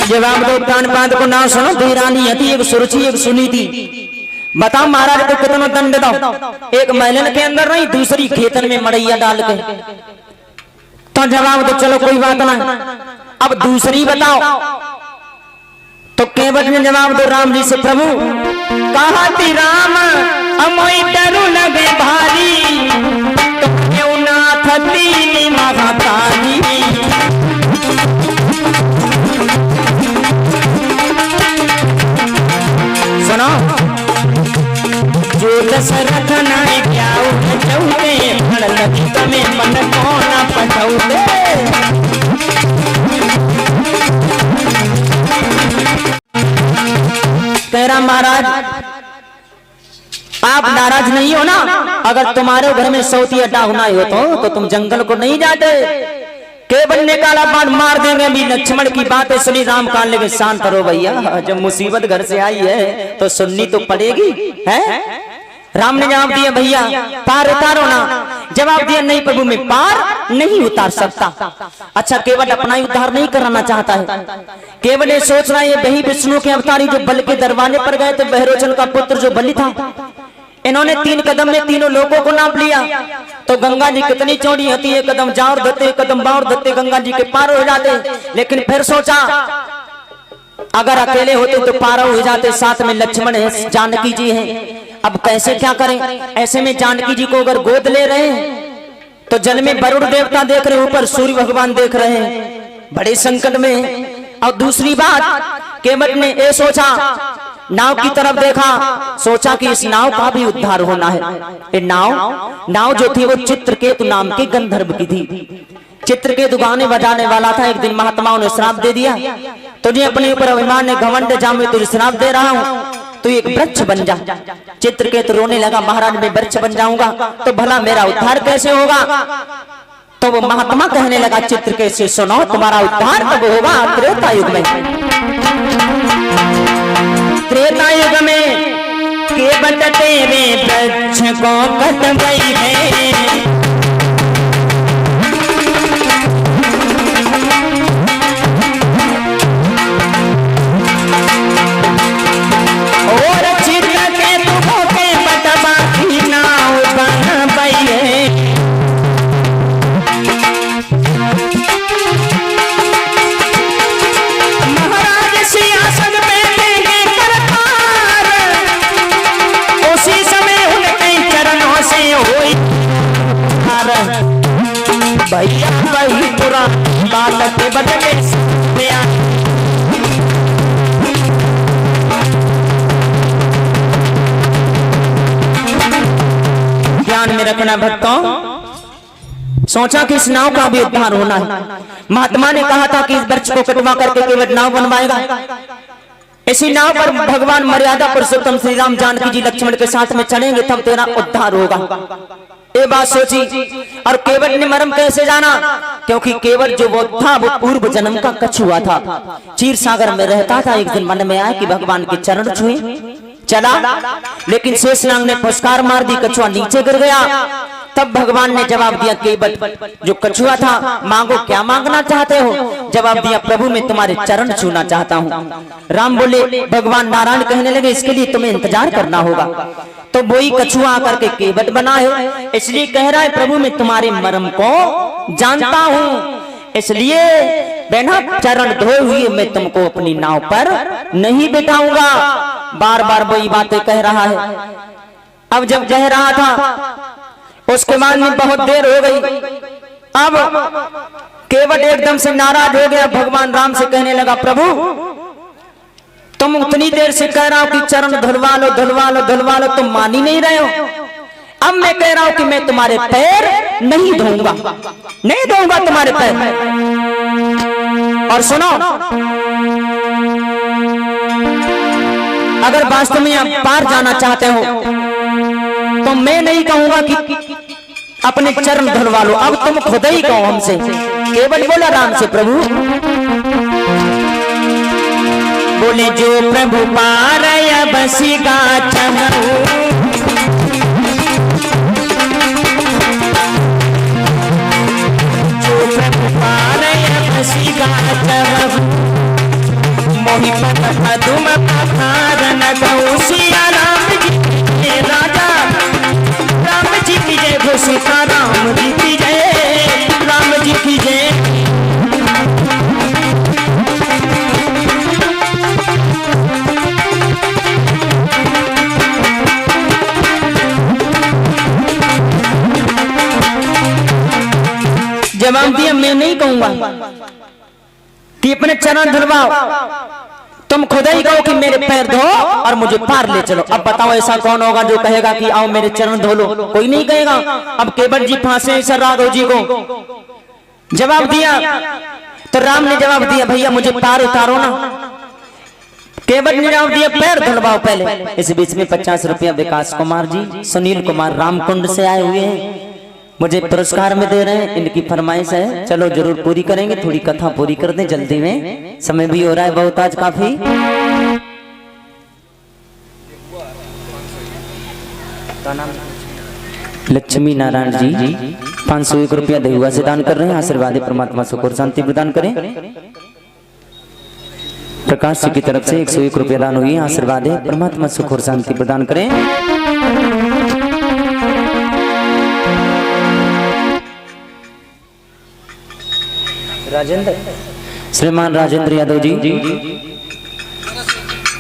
जवाब दो कान बांध को नाम सुनो दो रानी हती एक सुरुचि एक सुनी थी बताओ महाराज को कितना दंड दो एक महलन के अंदर नहीं दूसरी खेतन में मड़ैया डाल के तो जवाब दो चलो कोई बात ना अब दूसरी बताओ तो केवट ने जवाब दो राम जी से प्रभु कहा थी राम अमोई डरू लगे भारी तो क्यों ना थी महातारी सुनो जो दशरथ नाय क्या उठौते फल लगी तमे मन कोना पठौते तेरा महाराज आप नाराज नहीं हो ना अगर तुम्हारे घर में सौती अड्डा होना हो तो तुम जंगल को नहीं जाते केवल ने काला बाण मार देंगे भी लक्ष्मण की बातें सुनी राम कान लेके शांत रहो भैया जब मुसीबत घर से आई है तो सुननी तो पड़ेगी है राम ने जवाब दिया भैया पार उतारो ना जवाब दिया नहीं प्रभु मैं पार नहीं उतार सकता अच्छा केवल अपना ही उद्धार नहीं कराना चाहता है केवल ये सोच रहा है वही विष्णु के अवतारी जो बल के दरवाजे पर गए थे बहरोचल का पुत्र जो बलि था इन्होंने 3 कदम में तीनों लोगों को नाप लिया तो गंगा जी कितनी चौड़ी होती है कदम जाओ धरते कदम बाउर धरते गंगा जी के पार हो जाते लेकिन फिर सोचा अगर अकेले होते तो पार हो जाते साथ में लक्ष्मण है जानकी जी हैं अब कैसे क्या करें ऐसे में जानकी जी को अगर गोद ले रहे हैं तो जल में वरुण देवता देख रहे ऊपर सूर्य भगवान देख रहे हैं बड़े संकट में और दूसरी बात केवट ने ये सोचा नाव की तरफ देखा सोचा कि इस नाव का भी उद्धार होना है ये नाव जो थी वो चित्रकेतु नाम के गंधर्व की थी चित्रकेतु गाने बजाने वाला था एक दिन महात्माओं ने श्राप दे दिया तुझे अपने ऊपर अभिमान ने घमंड जा मैं तुझे श्राप दे रहा हूँ तू एक वृक्ष बन जा चित्रकेतु रोने लगा महाराज मैं वृक्ष बन जाऊंगा तो भला मेरा उद्धार कैसे होगा तो वो महात्मा कहने लगा चित्रकेतु से सुनो तुम्हारा उद्धार तब होगा त्रेता युग में त्रेता युग में केवट तेरे वृक्ष को कटवाई है और चित्रकेतु पार भैया वही पूरा बालक बदले ध्यान में रखना भक्तों, सोचा कि इस नाव का भी उद्धार होना है। महात्मा ने कहा था कि इस वृक्ष को कटवा करके केवल नाव बनवाएगा। इसी नाव पर भगवान मर्यादा पुरुषोत्तम श्री राम जानकी जी लक्ष्मण के साथ में चलेंगे तब तेरा उद्धार होगा। ये बात सोची और केवट ने मरम कैसे जाना, क्योंकि केवट जो वो था वो पूर्व जन्म का कछुआ था, क्षीर सागर में रहता था। एक दिन मन में आया कि भगवान के चरण छुए, चला लेकिन शेषनाग ने फुसकार मार दी, कछुआ नीचे गिर गया। तब भगवान ने जवाब दिया, केवट जो कछुआ था, मांगो क्या मांगना चाहते हो? जवाब दिया, प्रभु मैं तुम्हारे चरण छूना चाहता हूँ। राम बोले, भगवान नारायण कहने लगे, इसके लिए तुम्हें इंतजार करना होगा। तो वही कछुआ आकर के केवट बना है, इसलिए कह रहा है प्रभु मैं तुम्हारे मर्म को जानता हूँ, इसलिए बिना चरण धोए हुए मैं तुमको अपनी नाव पर नहीं बिठाऊंगा। बार बार वही बातें कह रहा है। अब जब कह रहा था उसके बाद में बहुत देर हो गई। अब केवट एकदम से नाराज हो गया, भगवान राम से कहने लगा, प्रभु तुम उतनी देर से कह रहा हो कि चरण धुलवा लो धुलवा लो धुलवा लो, तुम मान ही नहीं रहे हो। अब मैं कह रहा हूं कि मैं तुम्हारे पैर नहीं धोऊंगा, नहीं धोऊंगा तुम्हारे पैर। और सुनो, अगर वास्तव में आप पार जाना चाहते हो तो मैं नहीं कहूंगा कि अपने चरण धुलवा लो, अब तुम खुद ही कहो हमसे। केवल बोला राम से, प्रभु बोले जो प्रभु पार बसीगा चमरू, जो प्रभु पार बसीगा चमरू, मोहि पदम पखार न गौ सिया राम जी राजा, राम जी की जय हो सीता राम जी की जय, राम जी की जय। जवाब दिया, मैं नहीं कहूंगा कि अपने चरण धुलवाओ, तुम खुद ही कहो कि मेरे पैर धो और मुझे पार ले चलो। अब बताओ ऐसा कौन होगा जो कहेगा कि आओ मेरे चरण धो लो? कोई नहीं कहेगा। अब केवट जी फांसे सर राघव जी को जवाब दिया, तो राम ने जवाब दिया, भैया मुझे पार उतारो ना। केवट ने जवाब दिया, पैर धुलवाओ पहले। इस बीच में 50 रुपया विकास कुमार जी, सुनील कुमार रामकुंड से आए हुए हैं, मुझे पुरस्कार में दे रहे हैं। इनकी फरमाइश है, चलो जरूर पूरी करेंगे। थोड़ी कथा पूरी कर दें जल्दी में, समय भी हो रहा है बहुत आज काफी। लक्ष्मी नारायण जी 501 रुपया देहुआ से दान कर रहे हैं। आशीर्वाद परमात्मा सुख और शांति प्रदान करें। प्रकाश जी की तरफ से 101 रुपया दान हुई है। आशीर्वाद परमात्मा सुख और शांति प्रदान करें। राजेंद्र, श्रीमान राजेंद्र यादव जी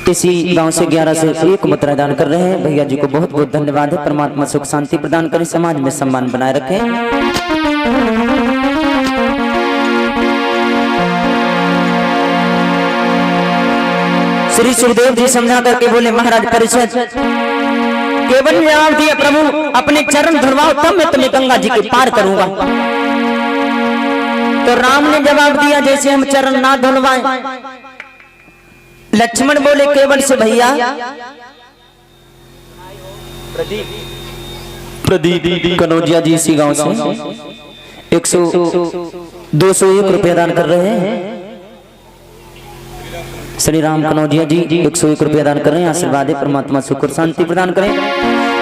इसी गांव से 11 से 1 मुद्रा दान कर रहे हैं। भैया जी को बहुत बहुत धन्यवाद है। परमात्मा सुख शांति प्रदान करें, समाज में सम्मान बनाए रखें। श्री सुखदेव जी समझा करके बोले, महाराज परिषद। केवल जवाब दिया, प्रभु अपने चरण धुलवाओ तब मैं तुम्हें गंगा जी के पार करूंगा। तो राम ने जवाब दिया, जैसे हम चरण ना धुलवाएं। लक्ष्मण बोले केवल से, भैया प्रदीप कनौजिया जी इसी गांव से 201 रुपया दान कर रहे हैं। श्री राम कनौजिया जी 101 रुपया दान कर रहे हैं। आशीर्वाद परमात्मा सुख और शांति प्रदान करें।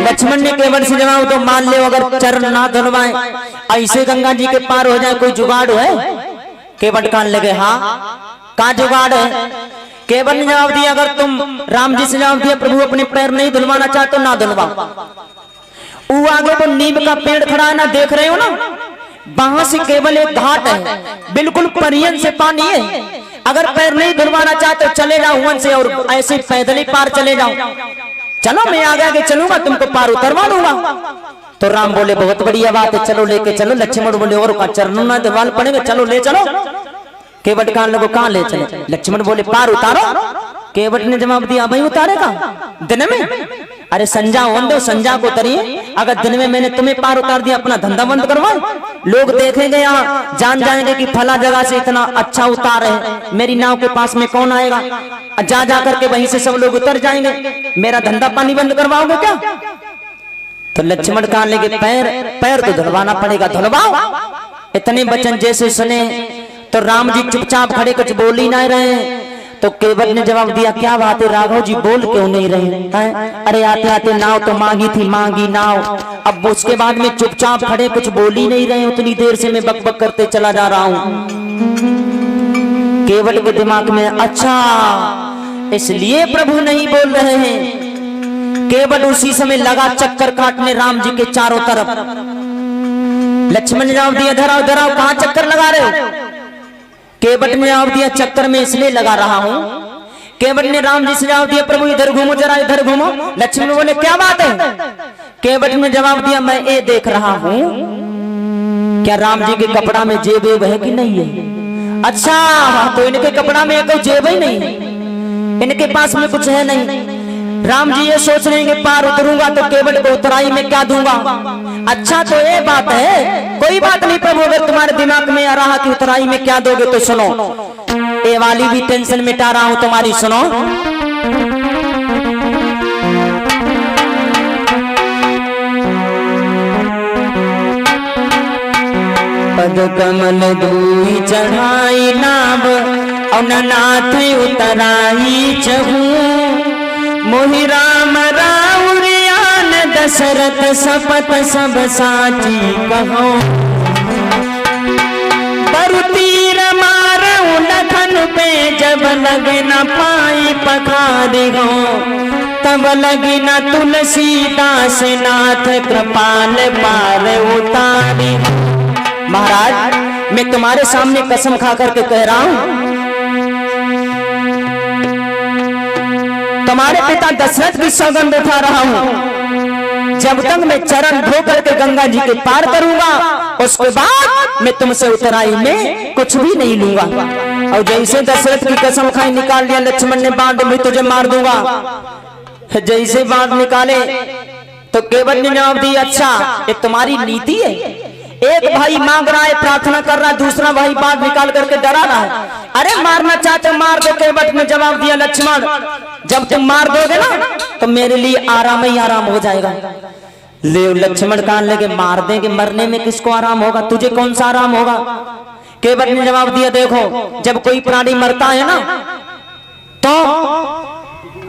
लक्ष्मण ने केवल से जवाब, तो मान ले अगर चरण ना धुलवाएं ऐसे गंगा जी के पार हो जाए, कोई जुगाड़ है? केवट कान लगे, हाँ कहाँ जुगाड़ है? केवल ने जवाब दिया, अगर तुम राम जी से जवाब दिया, प्रभु अपने पैर नहीं धुलवाना चाहते ना धुलवाओ। वो आगे वो नीम का पेड़ खड़ा है ना, देख रहे हो ना, वहां से केवल एक घाट है, बिल्कुल परियन से पानी है। अगर पैर नहीं धुलवाना चाहते तो चले जाओ वन से, और ऐसे पैदल ही पार चले जाओ। चलो मैं आगे आगे चलूंगा, तुमको पार उतरवा दूंगा। तो राम बोले बहुत बढ़िया बात है, चलो लेके चलो। लक्ष्मण बोले और का चरणों ना दीवाल पड़ेंगे, चलो ले चलो। केवट कान लोगों कहाँ ले चले? लक्ष्मण बोले पार उतारो। केवट ने जवाब दिया भाई उतारेगा दिन में? अरे संजा होने दो, संजा को उतरिए। अगर दिन में मैंने तुम्हें पार उतार दिया, अपना धंधा बंद करवाओ। लोग देखेंगे यहाँ, जान जाएंगे कि फला जगह से इतना अच्छा उतार है, मेरी नाव के पास में कौन आएगा? जा जा करके वहीं से सब लोग उतर जाएंगे, मेरा धंधा पानी बंद करवाओगे क्या? तो लक्ष्मण कहा लेके पैर तो धुलवाना पड़ेगा, धुलवाओ। इतने वचन जैसे सुने तो राम जी चुपचाप खड़े, कुछ बोल ही नहीं रहे। तो केवट ने जवाब दिया क्या बात है राघव जी, बोल क्यों नहीं रहे हैं? अरे आते आते नाव तो मांगी थी, मांगी नाव। अब उसके बाद में चुपचाप खड़े, कुछ बोल ही नहीं रहे। उतनी देर से मैं बक बक करते चला जा रहा हूं। केवट के दिमाग में अच्छा इसलिए प्रभु नहीं बोल रहे हैं। केवट उसी समय लगा चक्कर काटने राम जी के चारों तरफ। लक्ष्मण ने जवाब दिया धराओ धराओ, कहां चक्कर लगा रहे हो? केवट ने जवाब दिया चक्कर में इसलिए लगा रहा हूं। केवट ने राम जी से जवाब दिया प्रभु इधर घूमो जरा, इधर घूमो। लक्ष्मण बोले क्या बात है? केवट ने जवाब दिया मैं ये देख रहा हूं क्या राम जी के कपड़ा में जेब है कि नहीं है? अच्छा तो इनके कपड़ा में कोई जेब ही नहीं है, इनके पास में कुछ है नहीं। राम जी ये सोच रहे हैं कि पार उतरूंगा तो केवट को उतराई में क्या दूंगा। अच्छा तो ये बात है, कोई बात नहीं प्रभु, अगर तुम्हारे दिमाग में आ रहा कि उतराई में क्या दोगे तो सुनो, ये वाली भी टेंशन मिटा रहा हूं तुम्हारी, सुनो। पद कमल दूई चढ़ाई नाव और नाथ उतराई चहू, मोहि राम राउरियान दशरथ सपत सब साची कहो। पर तीर मारऊ लखन पे जब लगे न पाई पखारी हो, तब लगी न तुलसीदास नाथ कृपाल पार उतारी। महाराज मैं तुम्हारे सामने कसम खा करके कह रहा हूं, तुम्हारे पिता दशरथ की सौगंध उठा रहा हूं, जब तक मैं चरण धो करके गंगा जी के पार करूंगा उसके बाद मैं तुमसे उतराई में कुछ भी नहीं लूंगा। और जैसे दशरथ की कसम खाई निकाल लिया लक्ष्मण ने बाण, मैं तुझे मार दूंगा। जैसे बाण निकाले तो केवट ने जवाब दिया अच्छा ये तुम्हारी नीति है, एक भाई मांग रहा है प्रार्थना कर रहा है, दूसरा भाई बाण निकाल करके डरा रहा है। अरे मारना चाहते मार दो। केवट ने जवाब दिया लक्ष्मण जब तुम मार दोगे ना तो मेरे लिए आराम ही आराम हो जाएगा। ले लक्ष्मण कान लेके मार देंगे, मरने में किसको आराम होगा, तुझे कौन सा आराम होगा? केवट ने जवाब दिया देखो जब कोई प्राणी मरता है ना तो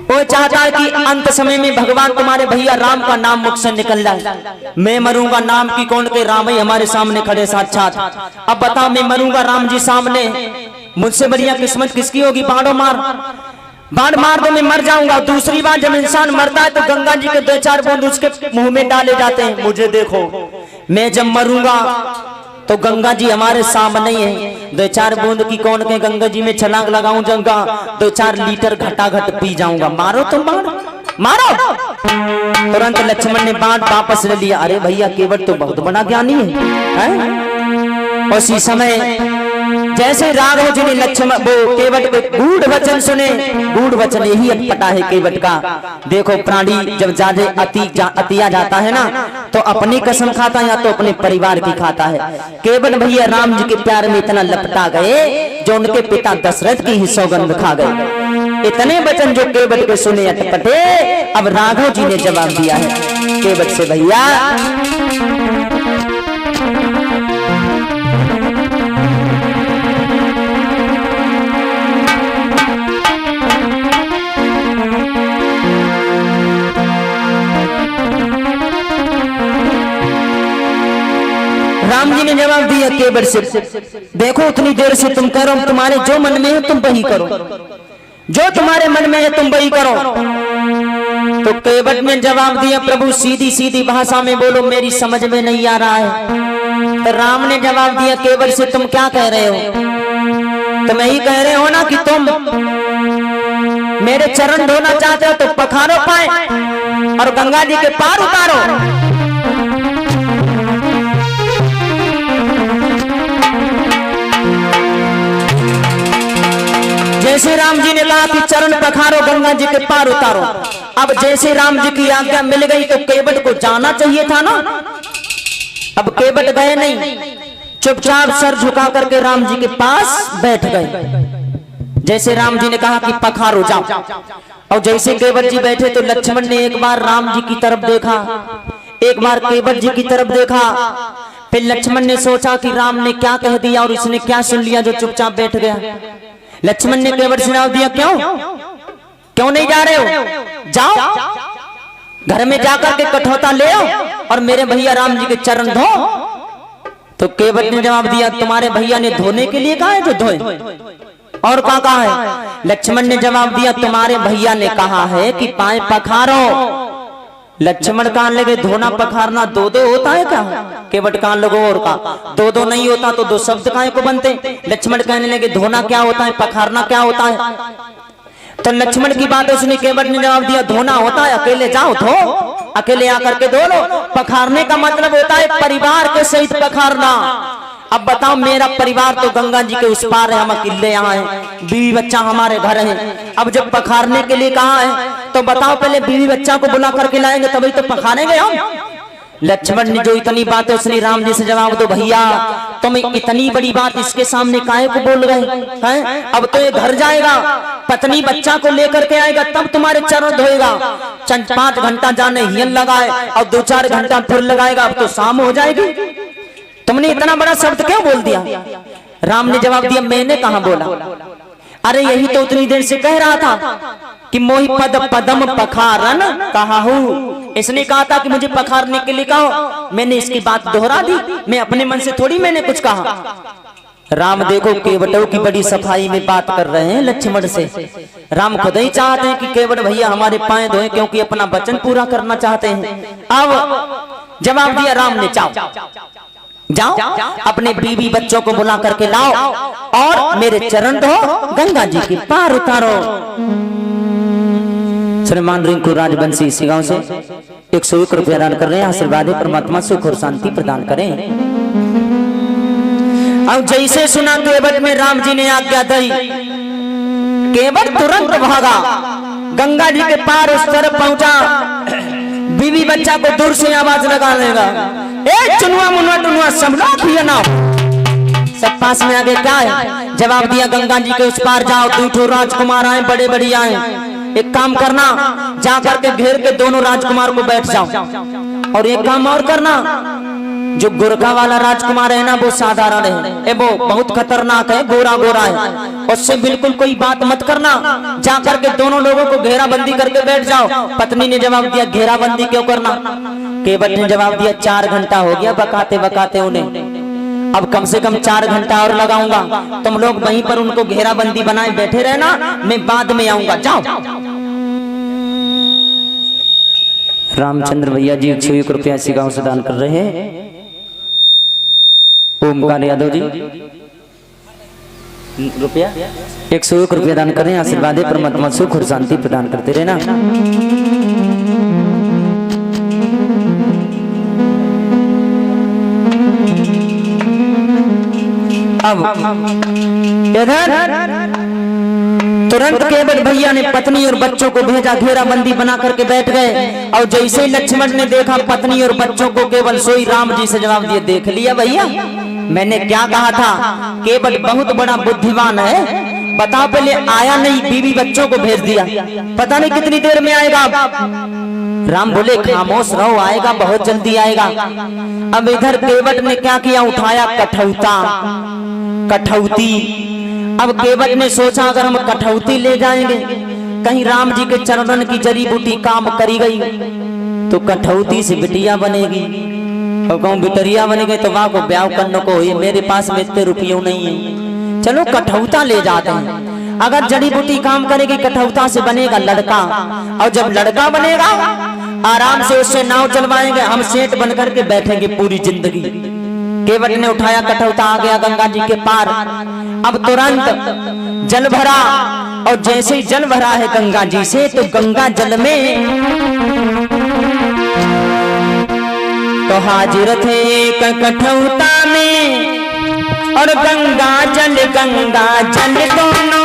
वो चाहता है कि अंत समय में भगवान तुम्हारे भैया राम का नाम मुख से निकल जाए। मैं मरूंगा नाम की कौन के, राम ही हमारे सामने खड़े साक्षात। अब बताओ मैं मरूंगा राम जी सामने, मुझसे बढ़िया किस्मत किसकी होगी? बाणों मार, बाण मार दो मैं मर जाऊंगा। दूसरी बार जब इंसान मरता है तो गंगा जी के 2-4 बूंद उसके मुंह में डाले जाते हैं। मुझे देखो मैं जब मरूंगा तो गंगा जी हमारे सामने ही है, 2-4 बूंद की कौन के गंगा जी में छलांग लगाऊं जाऊंगा, 2-4 लीटर घटाघट पी जाऊंगा। मारो तुम बाण मारो। तुरंत लक्ष्मण ने बाण वापस ले लिया। अरे भैया केवट तो बहुत बड़ा ज्ञानी है। उसी समय जैसे राघव जी ने लक्ष्मण वो केवट के गूढ़ वचन सुने, गूढ़ वचन यही अटपटा है केवट का। देखो प्राणी जब ज्यादा अतिया जाता है ना तो अपनी कसम खाता है या तो अपने परिवार की खाता है। केवट भैया राम जी के प्यार में इतना लपटा गए जो उनके पिता दशरथ की ही सौगंध खा गए। इतने वचन जो केवट के सुने अटपटे। अब राघव जी ने जवाब दिया है केवट से भैया राम जी ने जवाब दिया केवट से देखो उतनी देर से तुम करो तुम्हारे जो मन में है तुम वही करो, जो तुम्हारे मन में है तुम वही करो। तो केवट ने जवाब दिया प्रभु सीधी सीधी भाषा में बोलो मेरी समझ में नहीं आ रहा है। तो राम ने जवाब दिया केवट से तुम क्या कह रहे हो? तुम यही कह रहे हो ना कि तुम मेरे चरण धोना चाहते हो तो पखारो पाए और गंगा जी के पार उतारो। कहा कि चरण पखारो गंगा जी के पार उतारो। अब जैसे राम जी की आज्ञा मिल गई तो केवट को जाना चाहिए था ना। अब केवट गए नहीं, चुपचाप सर झुका करके राम जी के पास बैठ गए। जैसे राम जी ने कहा कि पखारो जाओ, और जैसे केवट जी बैठे तो लक्ष्मण ने एक बार राम जी की तरफ देखा, एक बार केवट जी की तरफ देखा। फिर लक्ष्मण ने सोचा कि राम ने क्या कह दिया और इसने क्या सुन लिया जो चुपचाप बैठ गया। लक्ष्मण ने केवट से जवाब दिया, क्यों नहीं जा रहे हो? जाओ घर में जाकर के कठौता ले आओ और मेरे भैया राम जी के चरण धो। तो केवट ने जवाब दिया, तुम्हारे भैया ने धोने के लिए कहा है जो धोए, और क्या कहा है? लक्ष्मण ने जवाब दिया, तुम्हारे भैया ने कहा है कि पाए पखारो। लक्ष्मण कहां लगे, धोना पखारना दो दो होता है क्या? केवट कहां लगो और का दो दो नहीं होता तो दो शब्द काहे को बनते? लक्ष्मण कहने लगे, धोना क्या होता है, पखारना क्या होता है? तो लक्ष्मण की बात उसने केवट ने जवाब दिया, धोना होता है अकेले जाओ धो, अकेले आकर के धो लो। पखारने का मतलब होता है परिवार के सहित पखारना। अब बताओ, मेरा परिवार तो गंगा जी के उस पार है, हम अकेले यहाँ हैं, बीवी बच्चा हमारे घर है। अब जब पखारने के लिए कहा है तो बताओ, पहले बीवी बच्चा को बुला करके लाएंगे तभी तो पखारेंगे हम। लक्ष्मण ने जो इतनी बात है उसने राम जी से जवाब दो, भैया तुम इतनी बड़ी बात इसके सामने काहे को बोल रहे हैं? अब तो ये घर जाएगा, पत्नी बच्चा को लेकर के आएगा, तब तुम्हारे चरण धोएगा। 5 घंटा जाने हियन लगाए और 2-4 घंटा फिर लगाएगा, अब तो शाम हो जाएगी। तुमने इतना बड़ा शब्द क्यों बोल दिया? राम ने जवाब दिया, मैंने कहां बोला? अरे यही तो उतनी देर से कह रहा था कि मोहि पद पदम पखारन कहा हूं। इसने कहा था कि मुझे पखारने के लिए कहो, मैंने इसकी बात दोहरा दी, मैं अपने मन से थोड़ी मैंने कुछ कहा। राम देखो केवटों की बड़ी सफाई में बात कर रहे हैं लक्ष्मण से। राम खुद ही चाहते हैं कि केवट भैया हमारे पांव धोए, क्योंकि अपना वचन पूरा करना चाहते हैं। अब जवाब दिया राम ने, जाओ अपने बीवी बच्चों को बुला करके लाओ और मेरे चरण धो, गंगा जी के पार उतारो। श्रीमान रिंकू राजवंशी इसी गांव से 101 रुपया दान कर रहे हैं। आशीर्वाद है, परमात्मा सुख और शांति प्रदान करें। अब जैसे सुना केवट में राम जी ने आज्ञा दी, केवट तुरंत भागा, गंगा जी के पार उस तरफ पहुंचा। बीवी बच्चा को दूर से आवाज लगा लेगा, ए चुनुआ मुनुआ टुनुआ सब लोग भी ना, सब पास में आगे क्या है? जवाब दिया, गंगा जी के उस पार जाओ, 2 राजकुमार आए, बड़े बड़ी आए। एक काम करना, जा करके घेर के दोनों राजकुमार को बैठ जाओ। और एक काम और करना, जो गोरखा वाला राजकुमार है ना वो साधारण है, वो बहुत खतरनाक है, गोरा गोरा है, उससे बिल्कुल कोई बात मत करना। जा करके दोनों लोगों को घेराबंदी करके बैठ जाओ। पत्नी ने जवाब दिया, घेराबंदी क्यों करना? केवट ने जवाब दिया, 4 घंटा हो गया बकाते बकाते उन्हें, अब कम से कम 4 घंटा और लगाऊंगा। तुम लोग वहीं पर उनको घेराबंदी बनाए बैठे रहना, मैं बाद में आऊंगा, जाओ। रामचंद्र भैया जी 101 रुपया इसी गांव से दान कर रहे हैं। ओमकार यादव जी रुपया 101 रुपया दान कर रहे हैं। आशीर्वाद है, परमात्मा सुख और शांति प्रदान करते रहना। अब इधर तुरंत केवट भैया ने पत्नी और बच्चों को भेजा, घेराबंदी बना करके बैठ गए। और जैसे लक्ष्मण ने देखा पत्नी और बच्चों को, केवल सोई राम जी से जवाब दिया, देख लिया भैया मैंने क्या कहा था? केवट बहुत बड़ा बुद्धिमान है, बताओ पहले आया नहीं, बीवी बच्चों को भेज दिया, पता नहीं कितनी देर में आएगा। राम बोले, खामोश रहो, आएगा, बहुत जल्दी आएगा। अब इधर केवट ने क्या किया? उठाया कठौती। अब केवट ने सोचा, अगर हम कठौती ले जाएंगे, कहीं राम जी के चरणन की जड़ी बूटी काम करी गई तो कठौती से बिटिया बनेगी, और कहूँ बिटरिया बनेगी तो वहां को ब्याह करने को, ये मेरे पास में इतने रुपयों नहीं है, चलो कठौता ले जाते हैं। अगर जड़ी बूटी काम करेगी, कठौता से बनेगा लड़का, और जब लड़का बनेगा आराम से उससे नाव चलवाएंगे, हम सेठ बनकर के बैठेंगे पूरी जिंदगी। केवट ने उठाया कठौता, आ गया गंगा जी के पार। अब तुरंत जल भरा, और जैसे ही जल भरा है गंगा जी से, तो गंगा जल में तो हाजिर थे एक कठौता में, और गंगा जल दोनों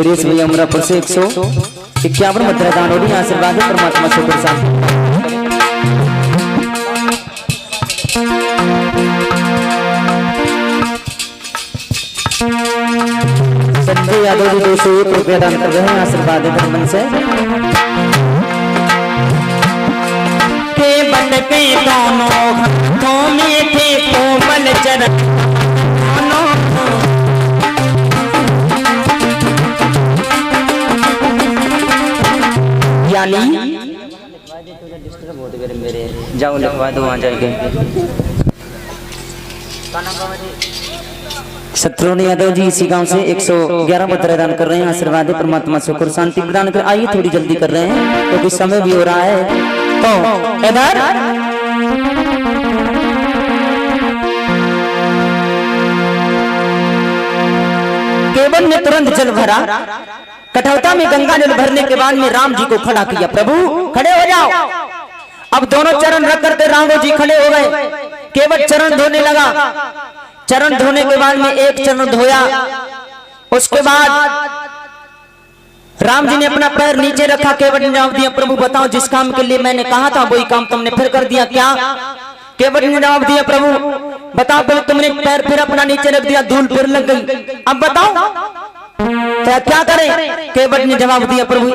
धीरेश भैया अमरापुर से 151 मुद्रा दान हो रही आशीर्वाद है परमात्मा से प्रसाद। संजय यादव जी 201 रुपया दान कर रहे हैं आशीर्वाद है धर्मन से। के बन के दोनों हाथों में थे कोमल चरण यानी जाओ लिखवा दो वहां जाएंगे। शत्रुघ्न यादव जी इसी गांव से 111 मुद्रा दान कर रहे हैं आशीर्वाद परमात्मा सुख और शांति प्रदान कर। आइए थोड़ी जल्दी कर रहे हैं क्योंकि समय भी हो रहा है। तो इधर केवल ने तुरंत जल भरा, कठौता में गंगा जल भरने के बाद में राम जी को खड़ा किया। प्रभु खड़े हो जाओ। अब दोनों चरण रख करके राम जी खड़े हो गए। केवल चरण धोने लगा। चरण धोने के बाद में एक चरण धोया, उसके बाद राम जी ने अपना पैर नीचे रखा। केवट ने जवाब दिया, प्रभु बताओ जिस काम के लिए मैंने कहा था वही काम तुमने फिर कर दिया क्या? केवट ने जवाब दिया, प्रभु बताओ पहले तुमने पैर फिर अपना नीचे रख दिया, धूल फिर लग गई, अब बताओ क्या करें? केवट ने जवाब दिया, प्रभु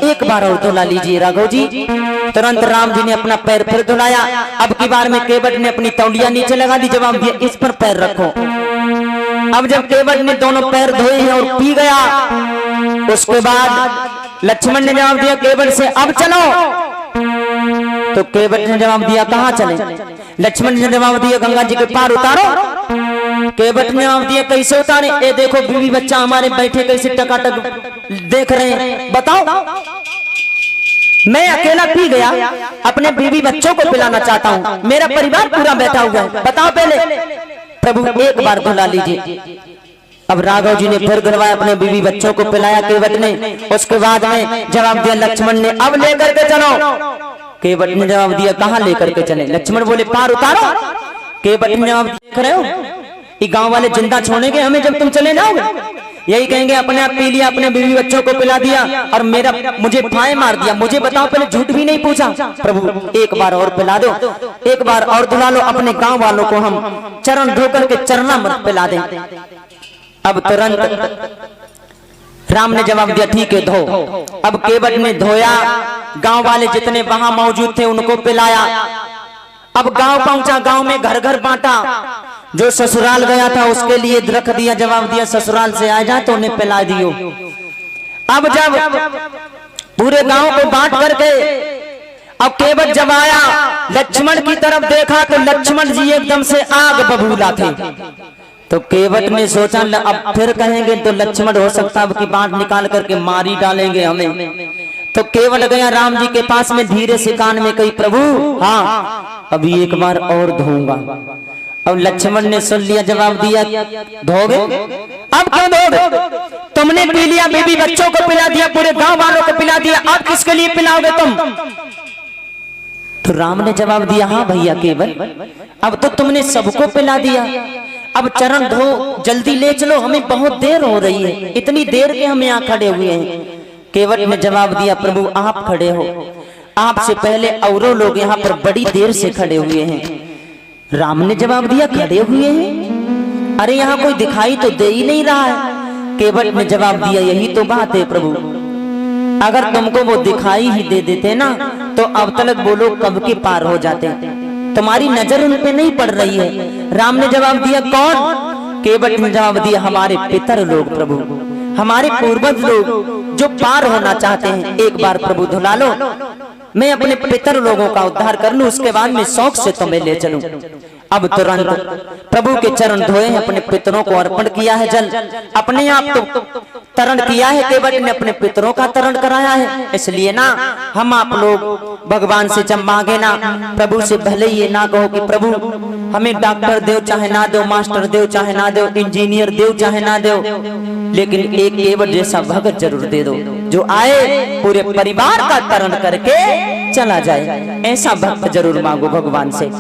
एक बार और धुला लीजिए राघव जी। तुरंत राम जी ने अपना पैर फिर धुलाया। अब की बार में केवट ने अपनी तौलिया नीचे लगा दी, जवाब दिया इस पर पैर रखो। अब जब केवट ने दोनों पैर धोए हैं और पी गया, उसके बाद लक्ष्मण ने जवाब दिया केवट से, अब चलो। तो केवट ने जवाब दिया, कहाँ चले? लक्ष्मण ने जवाब दिया, गंगा जी के पार उतारो। केवट ने जवाब दिया, कैसे उतारे? ये देखो बीवी बच्चा हमारे बैठे कैसे टकाटक देख रहे हैं, बताओ। मैं अकेला पी गया, अपने बीवी बच्चों को पिलाना चाहता हूँ, मेरा परिवार पूरा बैठा हुआ है, बताओ पहले। प्रभु एक बार धुला लीजिए। अब राघव जी ने फिर धुलवाया, अपने बीवी बच्चों को पिलाया केवट ने। उसके बाद में जवाब दिया लक्ष्मण ने, अब लेकर के चलो। केवट ने जवाब दिया, कहाँ लेकर के चले? लक्ष्मण बोले, पार उतारो। केवट ने जवाब दिया, देख रहे हो ये गांव वाले जिंदा छोड़ेंगे हमें जब तुम चले जाओगे? यही कहेंगे अपने आप पी लिया, अपने बीवी बच्चों को पिला दिया और मुझे फाय मार दिया। मुझे बताओ पहले, झूठ भी नहीं पूछा। प्रभु एक बार और पिला दो, एक बार और धुला लो, अपने गांव वालों को हम चरण धो करके चरणामृत पिला दें। अब तुरंत राम ने जवाब दिया, ठीक है धो। अब केवट ने धोया, गांव वाले जितने वहां मौजूद थे उनको पिलाया। अब गांव पहुंचा, गांव में घर घर बांटा। जो ससुराल गया था उसके लिए रख दिया, जवाब दिया ससुराल से आ जाए तो उन्हें पिला दियो। अब जब पूरे गांव को बांट करके अब केवट जब आया, लक्ष्मण की तरफ देखा तो लक्ष्मण जी एकदम से आग बबूला थे। तो केवट ने सोचा अब फिर कहेंगे तो लक्ष्मण हो सकता अब की बांट निकाल करके मारी डालेंगे हमें। तो केवट गया राम जी के पास में, धीरे से कान में कही, प्रभु हाँ अभी एक बार और धोऊंगा। अब लक्ष्मण ने सुन लिया, जवाब दिया, धोगे? अब क्यों धोगे? तुमने पी लिया, बीबी बच्चों को पिला दिया, पूरे गांव वालों को पिला दिया, अब किसके लिए पिलाओगे तुम? तो राम ने जवाब दिया, हाँ भैया केवल, अब तो तुमने सबको पिला दिया, अब चरण धो, जल्दी ले चलो, हमें बहुत देर हो रही है, इतनी देर के हम यहाँ खड़े हुए हैं। केवट ने जवाब दिया, प्रभु आप खड़े हो, आपसे पहले औरों लोग यहाँ पर बड़ी देर से खड़े हुए हैं। राम ने जवाब दिया, खड़े हुए हैं? अरे यहाँ कोई दिखाई तो दे ही नहीं रहा है। केवट ने जवाब दिया, यही तो बात है प्रभु, अगर तुमको वो दिखाई ही दे देते ना तो अब तक वो लोग कब के पार हो जाते, तुम्हारी नजर उन पे नहीं पड़ रही है। राम ने जवाब दिया, कौन? केवट ने जवाब दिया, हमारे पितर लोग प्रभु, हमारे पूर्वज लोग जो पार होना चाहते हैं, एक बार प्रभु धुला लो, मैं अपने पितर लोगों का उद्धार कर लूं, उसके बाद में शौक से तुम्हें ले चलूं। अब तुरंत प्रभु के चरण धोए, अपने पितरों को अर्पण किया है जल, अपने आप तो तरण किया है, केवट ने अपने पितरों का तरण कराया है। इसलिए ना हम आप लोग भगवान से जब मांगे ना, प्रभु से भले ये ना कहो कि प्रभु हमें डॉक्टर दो चाहे ना दो, मास्टर दो चाहे ना दो, इंजीनियर दो चाहे ना दो, लेकिन एक केवट जैसा भगत जरूर दे दो जो आए पूरे परिवार का तरण करके चला जाए। ऐसा भक्त जरूर मांगो भगवान से।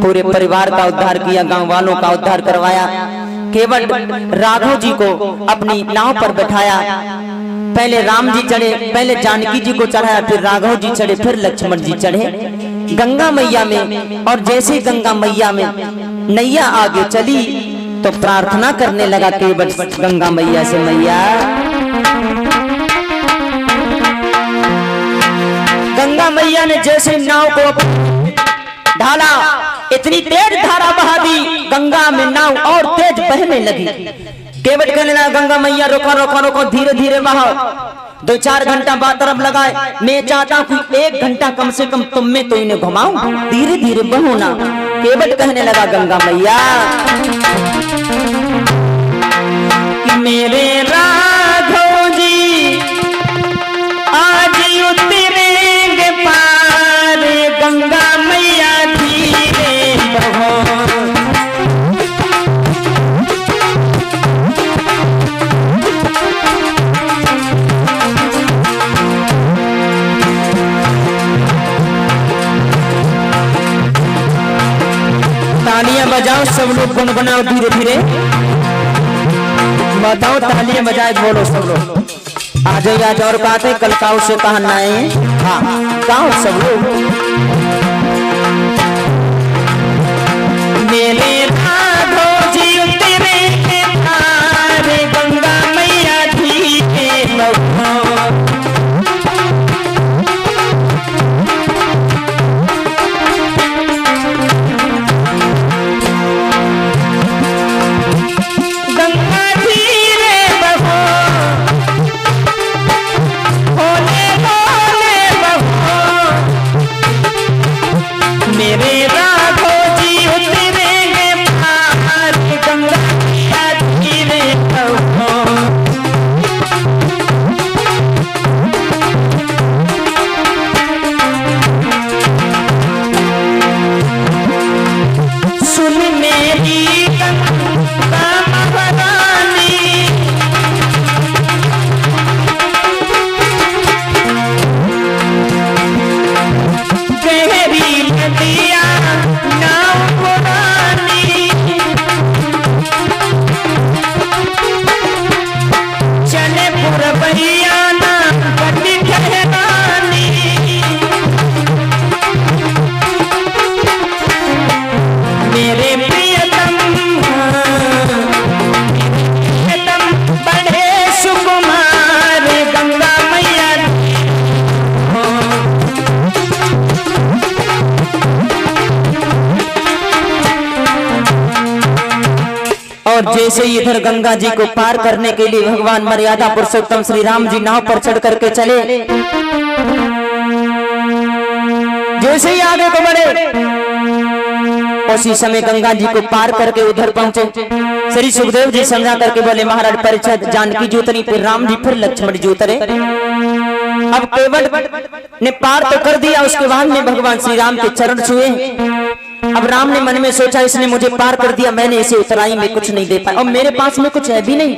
पूरे परिवार का उद्धार किया, गांव वालों का उद्धार करवाया। केवल राघव जी को अपनी नाव पर बैठाया। पहले राम जी चढ़े, पहले जानकी जी को चढ़ाया, फिर राघव जी चढ़े, फिर लक्ष्मण जी चढ़े गंगा मैया में। और जैसे गंगा मैया में नैया आगे चली तो प्रार्थना करने लगा केवट गंगा मैया से, मैया गंगा मैया ने जैसे नाव को ढाला, इतनी तेज धारा बहा दी गंगा में, नाव और तेज बहने लगी। केवट कहने लगा गंगा मैया रोको रोको रोको, धीरे धीरे बहाओ, 2-4 घंटा बाद तरफ लगाए, मैं चाहता हूँ 1 घंटा कम से कम तुम में तो इन्हें घुमाऊं, धीरे धीरे बहो ना। केवट कहने लगा गंगा मैया कि मेरे राघव जी आज उतरेंगे पार, गंगा मैया धीरे बहो। तालियां बजाओ सब लोग, गुनगुनाओ धीरे धीरे, बताओ तालियां बजाए बोलो सब लोग। आज आज और बातें कल काऊ से कहना है, हाँ गाओ सब लोग। मेरे राघव जी उतरेंगे पार, गंगा मैया धीरे बहो। और जैसे ही इधर गंगा जी को पार करने के लिए भगवान मर्यादा पुरुषोत्तम श्री राम जी नाव पर चढ़ करके चले, जैसे ही आगे को बढ़े उसी समय गंगा जी को पार करके उधर पहुंचे। श्री सुखदेव जी समझा करके बोले महाराज परीक्षित, जानकी जी उतरी, फिर राम जी, फिर लक्ष्मण जी उतरे। अब केवट ने पार तो कर दिया, उसके बाद में भगवान श्री राम के चरण छुए। अब राम ने मन में सोचा इसने मुझे पार कर दिया, मैंने इसे उतराई में कुछ नहीं दे पाया और मेरे पास में कुछ है भी नहीं।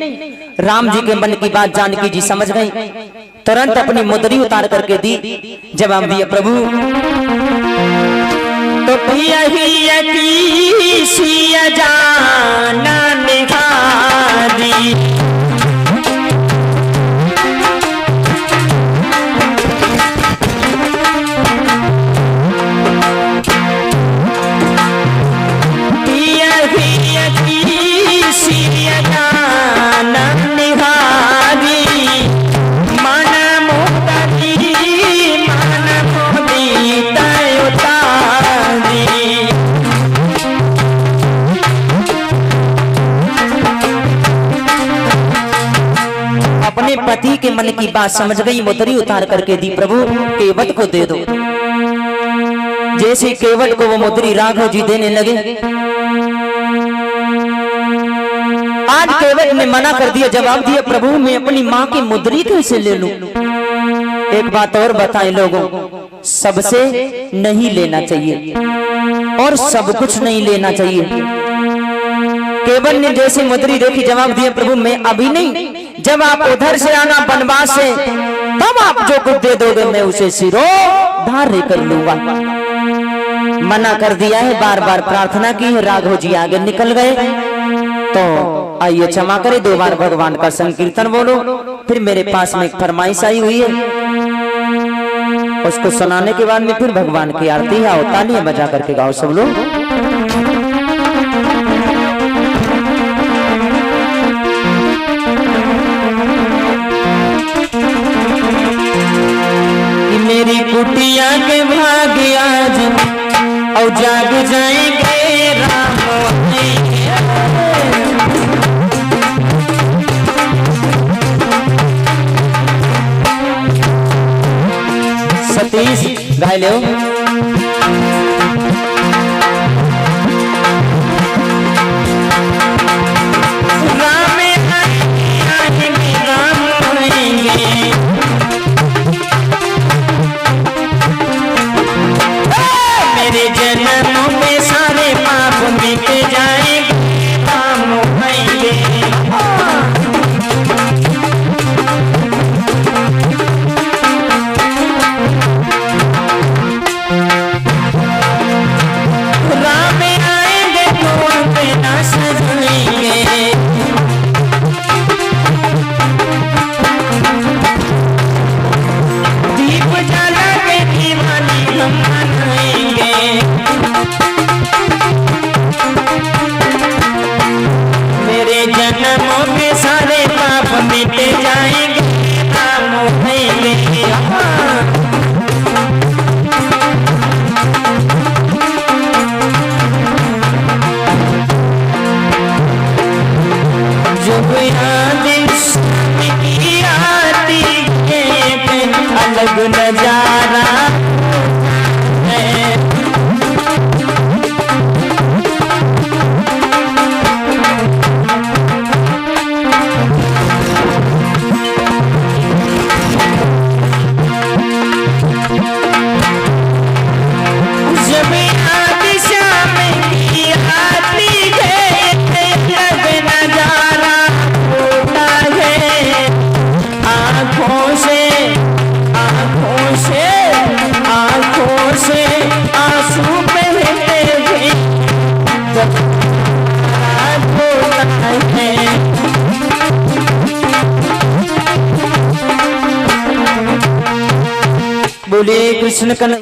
राम जी के मन की बात जानकी जी समझ गई, तुरंत अपनी मुद्री उतार करके दी। जवाब दिया प्रभु तो सिया जाना निहारी, पति के मन की बात समझ गई, मुद्री उतार करके दी, प्रभु केवट को दे दो। जैसे केवट को वो मुद्री राघव जी देने लगे, आज केवट ने मना कर दिया, जवाब दिया प्रभु मैं अपनी माँ की मुद्री कैसे ले लूं। एक बात और बताएं लोगों, सबसे नहीं लेना चाहिए और सब कुछ नहीं लेना चाहिए। केवट ने जैसे मुद्री देखी, जवाब दिया प्रभु मैं अभी नहीं, जब आप उधर से आना बनवास से तब आप जो कुछ दे दोगे मैं उसे सिरों धार्य कर लूंगा। मना कर दिया है, बार बार प्रार्थना की है। राघव जी आगे निकल गए तो आइए क्षमा करे, 2 बार भगवान का संकीर्तन बोलो। फिर मेरे पास में एक फरमाइश आई हुई है, उसको सुनाने के बाद में फिर भगवान की आरती है। और तालियां बजा करके गाओ सब लोग। मेरी कुटिया के भाग आज और जाग जाएंगे राम सतीश गाय लो। अलग नजारा बोले कृष्ण कन्हैया।